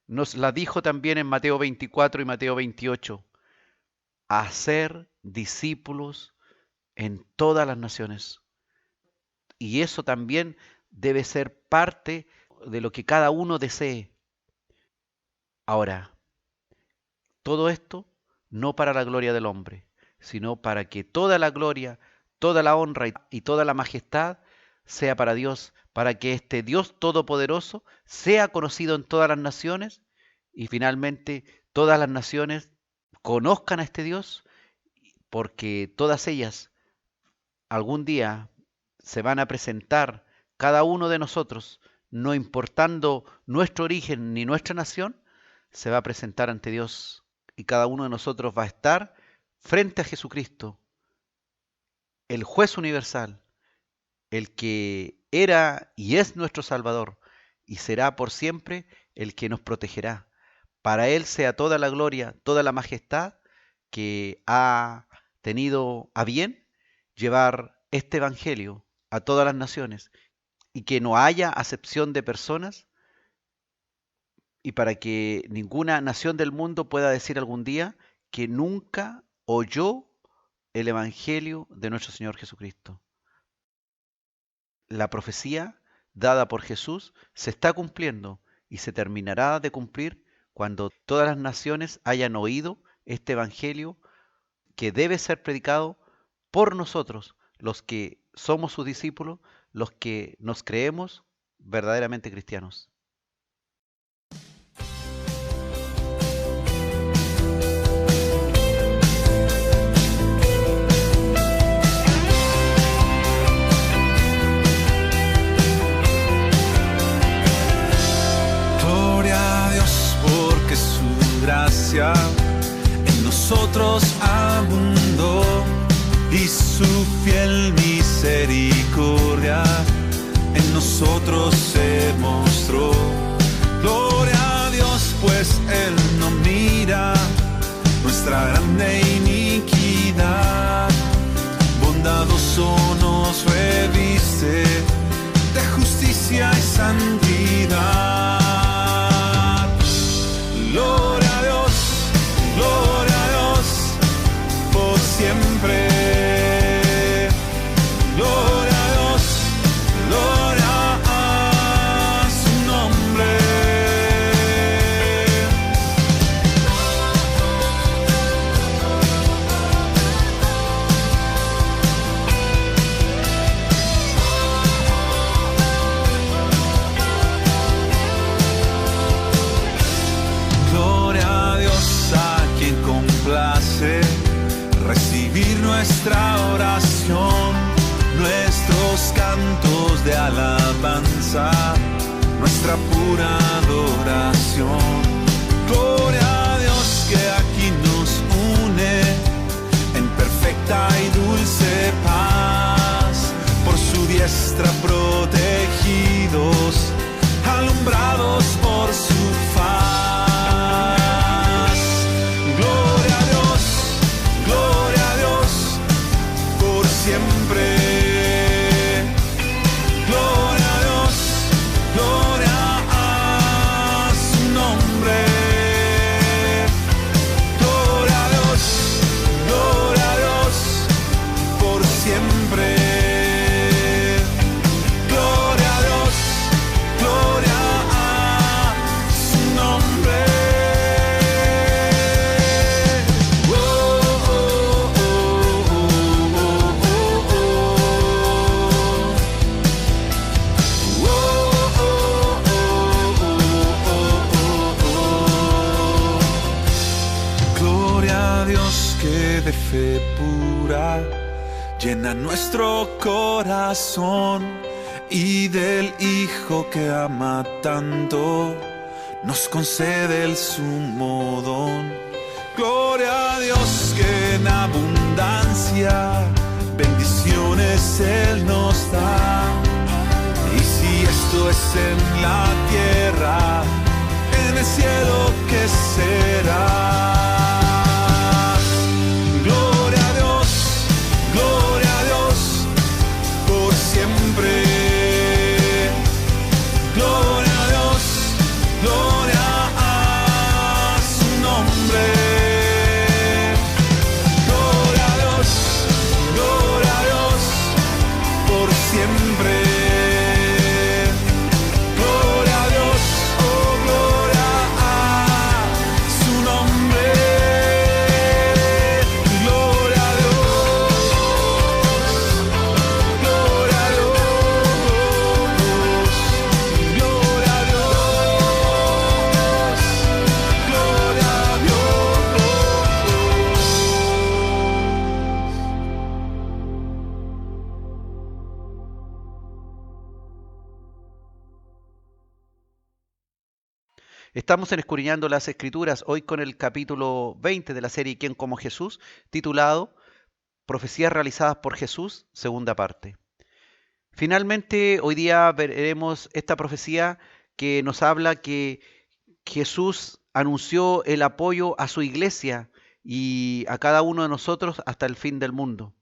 nos la dijo también en Mateo 24 y Mateo 28, hacer discípulos en todas las naciones. Y eso también debe ser parte de lo que cada uno desee. Ahora, todo esto no para la gloria del hombre, sino para que toda la gloria, toda la honra y toda la majestad sea para Dios, para que este Dios todopoderoso sea conocido en todas las naciones y finalmente todas las naciones conozcan a este Dios, porque todas ellas algún día se van a presentar, cada uno de nosotros, no importando nuestro origen ni nuestra nación, se va a presentar ante Dios y cada uno de nosotros va a estar frente a Jesucristo, el juez universal, el que era y es nuestro Salvador y será por siempre el que nos protegerá. Para Él sea toda la gloria, toda la majestad que ha tenido a bien llevar este evangelio a todas las naciones y que no haya acepción de personas y para que ninguna nación del mundo pueda decir algún día que nunca oyó el evangelio de nuestro Señor Jesucristo. La profecía dada por Jesús se está cumpliendo y se terminará de cumplir cuando todas las naciones hayan oído este evangelio que debe ser predicado por nosotros, los que somos sus discípulos, los que nos creemos verdaderamente cristianos. Gloria a Dios porque su gracia en nosotros abundó y su fiel misericordia en nosotros se mostró. Gloria a Dios, pues Él no mira nuestra grande iniquidad. Bondadoso nos reviste de justicia y santidad. Gloria a Dios, por siempre. Gloria a Dios, gloria a su nombre. Gloria a Dios a quien complace recibir nuestra oración, nuestros cantos de alabanza, nuestra pura adoración. Gloria a Dios que aquí nos une en perfecta y dulce paz, por su diestra protegidos, alumbrados por su faz. Gloria a Dios, por siempre. Gloria a Dios, gloria a su nombre. Gloria a Dios, por siempre. Gloria a Dios, gloria a su nombre. Gloria a Dios que de fe pura llena nuestro corazón y del Hijo que ama tanto nos concede el sumo don. Gloria a Dios que en abundancia bendiciones Él nos da. Y si esto es en la tierra, en el cielo, ¿qué será? Gloria a Dios, por siempre. Gloria a Dios, gloria a su nombre. Gloria a Dios, por siempre. Gloria a Dios, oh gloria a su nombre. Gloria a Dios, gloria a Dios, gloria a Dios, gloria a Dios. Estamos en Escudriñando las Escrituras, hoy con el capítulo 20 de la serie ¿Quién como Jesús?, titulado Profecías realizadas por Jesús, segunda parte. Finalmente, hoy día veremos esta profecía que nos habla que Jesús anunció el apoyo a su iglesia y a cada uno de nosotros hasta el fin del mundo.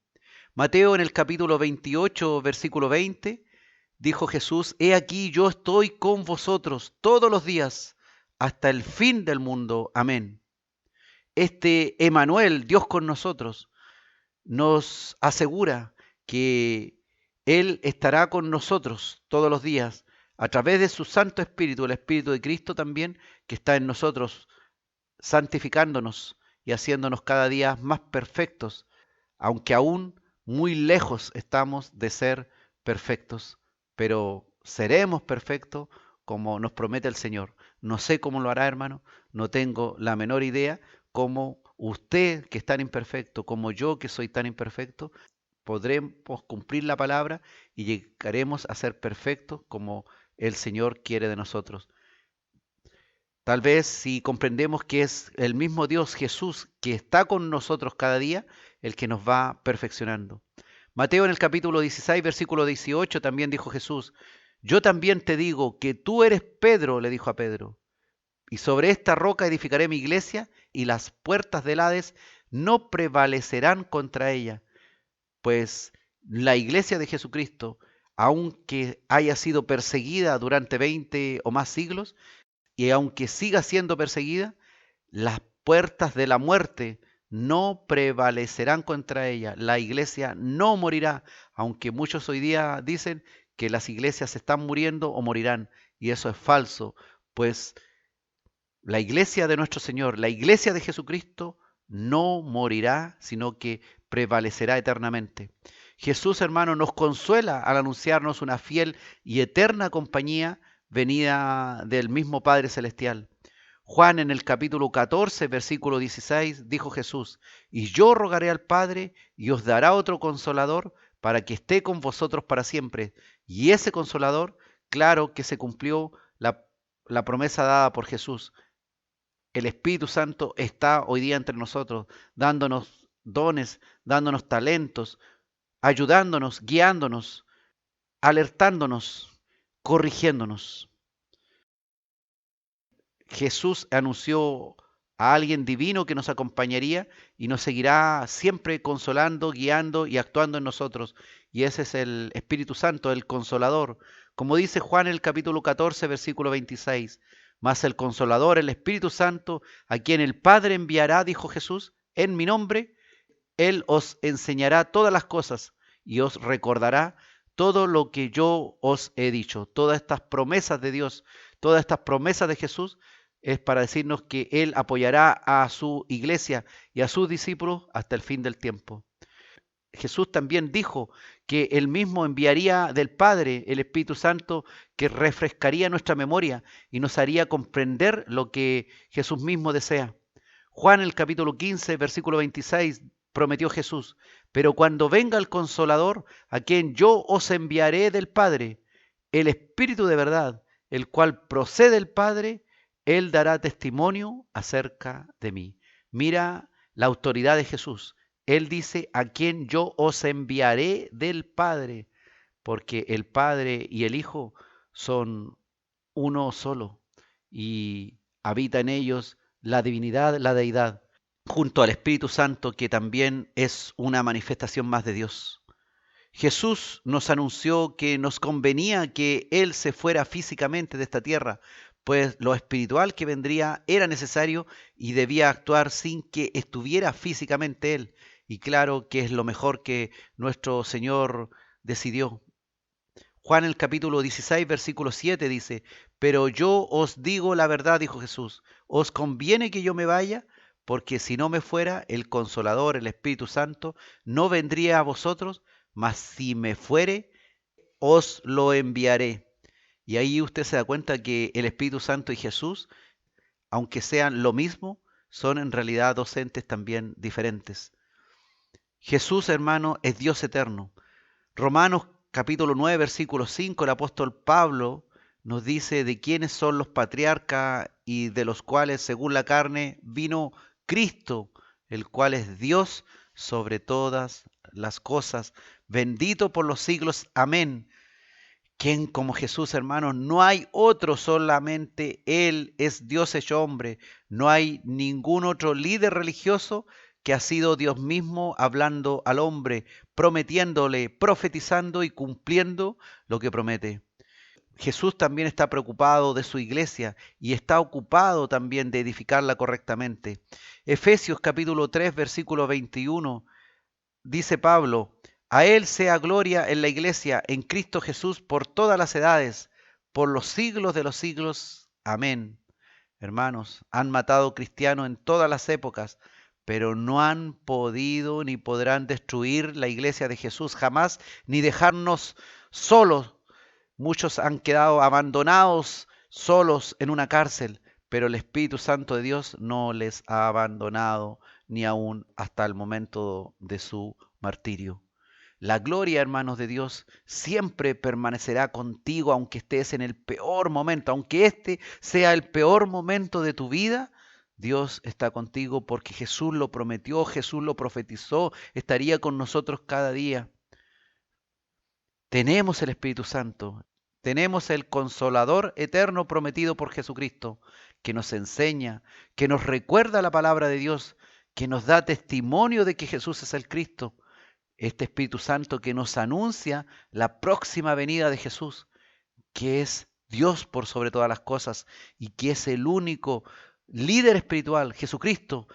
Mateo en el capítulo 28, versículo 20, dijo Jesús: He aquí yo estoy con vosotros todos los días hasta el fin del mundo. Amén. Este Emmanuel, Dios con nosotros, nos asegura que Él estará con nosotros todos los días a través de su Santo Espíritu, el Espíritu de Cristo también, que está en nosotros, santificándonos y haciéndonos cada día más perfectos, aunque aún muy lejos estamos de ser perfectos, pero seremos perfectos como nos promete el Señor. No sé cómo lo hará, hermano, no tengo la menor idea cómo usted, que es tan imperfecto, como yo, que soy tan imperfecto, podremos cumplir la palabra y llegaremos a ser perfectos como el Señor quiere de nosotros. Tal vez si comprendemos que es el mismo Dios, Jesús, que está con nosotros cada día, el que nos va perfeccionando. Mateo en el capítulo 16, versículo 18, también dijo Jesús: Yo también te digo que tú eres Pedro, le dijo a Pedro, y sobre esta roca edificaré mi iglesia, y las puertas del Hades no prevalecerán contra ella. Pues la iglesia de Jesucristo, aunque haya sido perseguida durante 20 o más siglos, y aunque siga siendo perseguida, las puertas de la muerte no prevalecerán contra ella. La iglesia no morirá, aunque muchos hoy día dicen que las iglesias están muriendo o morirán, y eso es falso, pues la iglesia de nuestro Señor, la iglesia de Jesucristo, no morirá, sino que prevalecerá eternamente. Jesús, hermano, nos consuela al anunciarnos una fiel y eterna compañía venida del mismo Padre Celestial. Juan en el capítulo 14, versículo 16, dijo Jesús: Y yo rogaré al Padre y os dará otro consolador para que esté con vosotros para siempre. Y ese consolador, claro que se cumplió la promesa dada por Jesús. El Espíritu Santo está hoy día entre nosotros, dándonos dones, dándonos talentos, ayudándonos, guiándonos, alertándonos, corrigiéndonos. Jesús anunció a alguien divino que nos acompañaría y nos seguirá siempre consolando, guiando y actuando en nosotros. Y ese es el Espíritu Santo, el Consolador. Como dice Juan en el capítulo 14, versículo 26. Mas el Consolador, el Espíritu Santo, a quien el Padre enviará, dijo Jesús, en mi nombre, Él os enseñará todas las cosas y os recordará todo lo que yo os he dicho. Todas estas promesas de Dios, todas estas promesas de Jesús, es para decirnos que Él apoyará a su iglesia y a sus discípulos hasta el fin del tiempo. Jesús también dijo que Él mismo enviaría del Padre el Espíritu Santo que refrescaría nuestra memoria y nos haría comprender lo que Jesús mismo desea. Juan, el capítulo 15, versículo 26, prometió Jesús: pero cuando venga el Consolador, a quien yo os enviaré del Padre, el Espíritu de verdad, el cual procede del Padre, Él dará testimonio acerca de mí. Mira la autoridad de Jesús. Él dice: a quien yo os enviaré del Padre, porque el Padre y el Hijo son uno solo. Y habita en ellos la divinidad, la deidad, junto al Espíritu Santo, que también es una manifestación más de Dios. Jesús nos anunció que nos convenía que Él se fuera físicamente de esta tierra, pues lo espiritual que vendría era necesario y debía actuar sin que estuviera físicamente Él. Y claro que es lo mejor que nuestro Señor decidió. Juan el capítulo 16, versículo 7 dice: pero yo os digo la verdad, dijo Jesús, os conviene que yo me vaya, porque si no me fuera, el Consolador, el Espíritu Santo, no vendría a vosotros, mas si me fuere, os lo enviaré. Y ahí usted se da cuenta que el Espíritu Santo y Jesús, aunque sean lo mismo, son en realidad dos entes también diferentes. Jesús, hermano, es Dios eterno. Romanos capítulo 9, versículo 5, el apóstol Pablo nos dice de quiénes son los patriarcas y de los cuales, según la carne, vino Cristo, el cual es Dios sobre todas las cosas, bendito por los siglos. Amén. ¿Quién como Jesús, hermanos? No hay otro, solamente Él es Dios hecho hombre. No hay ningún otro líder religioso que ha sido Dios mismo hablando al hombre, prometiéndole, profetizando y cumpliendo lo que promete. Jesús también está preocupado de su iglesia y está ocupado también de edificarla correctamente. Efesios capítulo 3, versículo 21, dice Pablo: a Él sea gloria en la iglesia, en Cristo Jesús, por todas las edades, por los siglos de los siglos. Amén. Hermanos, han matado cristianos en todas las épocas, pero no han podido ni podrán destruir la iglesia de Jesús jamás, ni dejarnos solos. Muchos han quedado abandonados, solos en una cárcel, pero el Espíritu Santo de Dios no les ha abandonado ni aún hasta el momento de su martirio. La gloria, hermanos de Dios, siempre permanecerá contigo, aunque estés en el peor momento, aunque este sea el peor momento de tu vida. Dios está contigo porque Jesús lo prometió, Jesús lo profetizó, estaría con nosotros cada día. Tenemos el Espíritu Santo, tenemos el Consolador eterno prometido por Jesucristo, que nos enseña, que nos recuerda la palabra de Dios, que nos da testimonio de que Jesús es el Cristo. Este Espíritu Santo que nos anuncia la próxima venida de Jesús, que es Dios por sobre todas las cosas y que es el único líder espiritual, Jesucristo,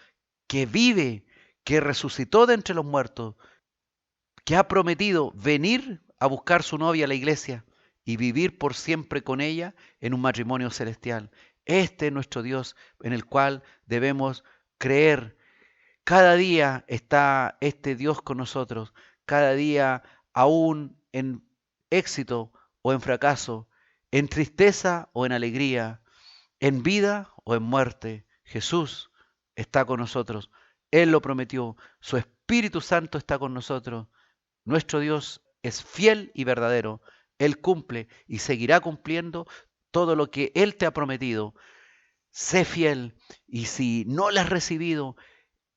que vive, que resucitó de entre los muertos, que ha prometido venir a buscar su novia a la iglesia y vivir por siempre con ella en un matrimonio celestial. Este es nuestro Dios en el cual debemos creer. Cada día está este Dios con nosotros, cada día aún en éxito o en fracaso, en tristeza o en alegría, en vida o en muerte. Jesús está con nosotros, Él lo prometió, su Espíritu Santo está con nosotros. Nuestro Dios es fiel y verdadero, Él cumple y seguirá cumpliendo todo lo que Él te ha prometido. Sé fiel y si no lo has recibido,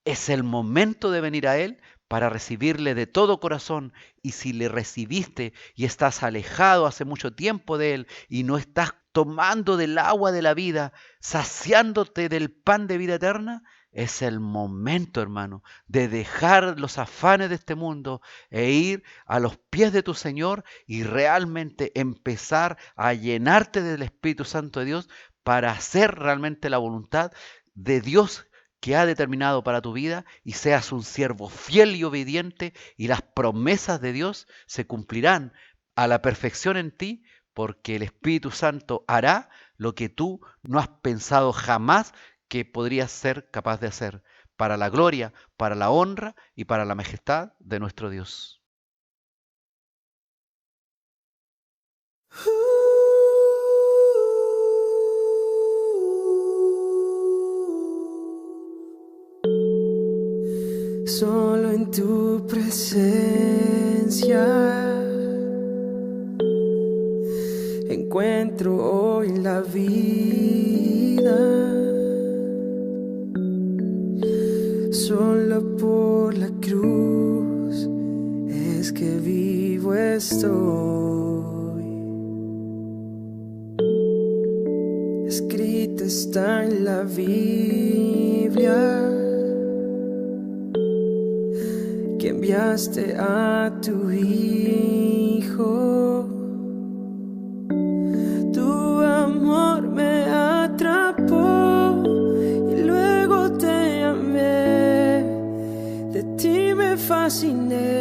es el momento de venir a Él para recibirle de todo corazón. Y si le recibiste y estás alejado hace mucho tiempo de Él y no estás tomando del agua de la vida, saciándote del pan de vida eterna, es el momento, hermano, de dejar los afanes de este mundo e ir a los pies de tu Señor y realmente empezar a llenarte del Espíritu Santo de Dios para hacer realmente la voluntad de Dios que ha determinado para tu vida y seas un siervo fiel y obediente y las promesas de Dios se cumplirán a la perfección en ti porque el Espíritu Santo hará lo que tú no has pensado jamás que podrías ser capaz de hacer para la gloria, para la honra y para la majestad de nuestro Dios. Solo en tu presencia encuentro hoy la vida. Solo por la cruz es que vivo estoy. Escrito está en la Biblia, que enviaste a tu Hijo. Tu amor me atrapó y luego te amé, de ti me fasciné.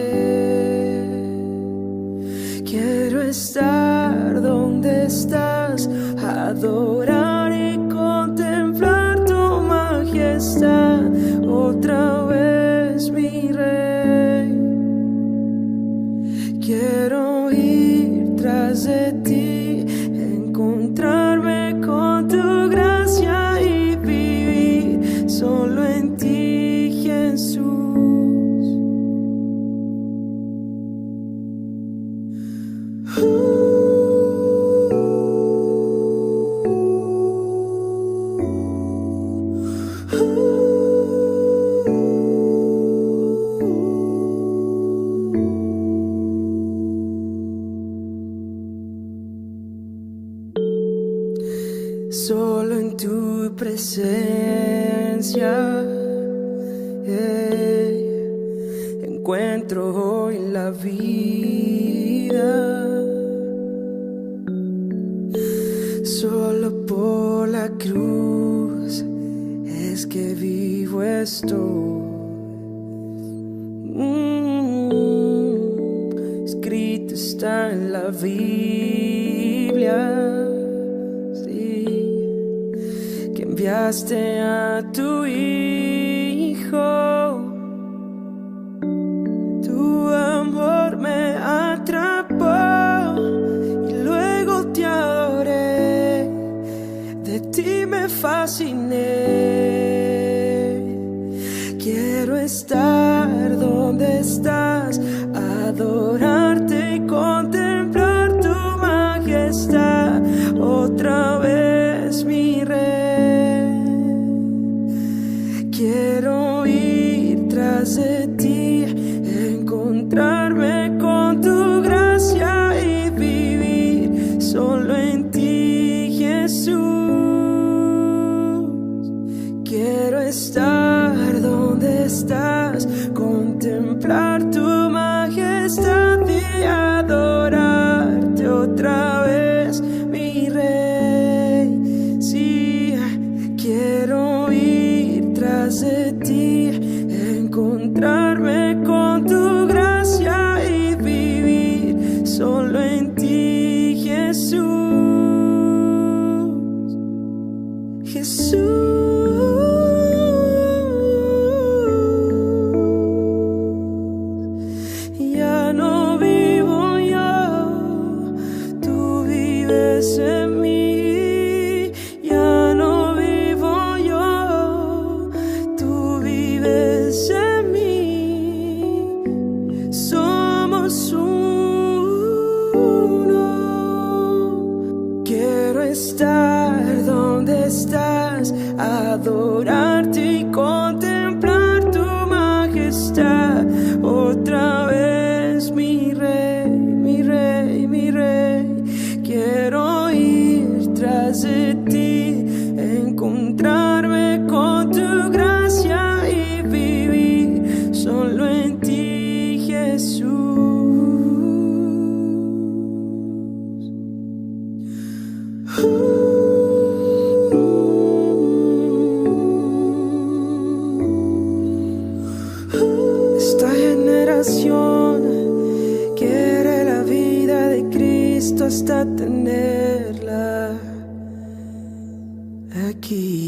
Quiero estar donde estás, adorar y contemplar tu majestad, otra vez mi Rey. Quiero ir tras de ti, encontrarme con tu gracia y vivir solo en ti, Jesús. Solo en tu presencia encuentro hoy la vida. Solo por la cruz es que vivo estoy. Escrito está en la Biblia, que enviaste a tu Hijo. Tu amor me atrapó y luego te adoré, de ti me fasciné. Quiero estar donde estás, adorarte y contemplar tu majestad, otra vez mi Rey. Quiero ir tras de ti, encontrarme con tu gracia y vivir solo en ti, Jesús. Quiero estar donde estás, contemplar tu majestad y adorarte otra vez, mi Rey. Sí, quiero ir tras de ti, encontrarme con tu gracia y vivir solo en ti, Jesús. Jesús. Ya no vivo yo, tú vives en mí. Ya no vivo yo, tú vives en mí. Somos uno. Quiero estar donde estás, adorarte y contemplar tu majestad, otra vez mi Rey, mi Rey, mi Rey. Quiero ir tras de ti, encontrarme con tu gracia y vivir solo en ti, Jesús. Esta generación quiere la vida de Cristo hasta tenerla aquí.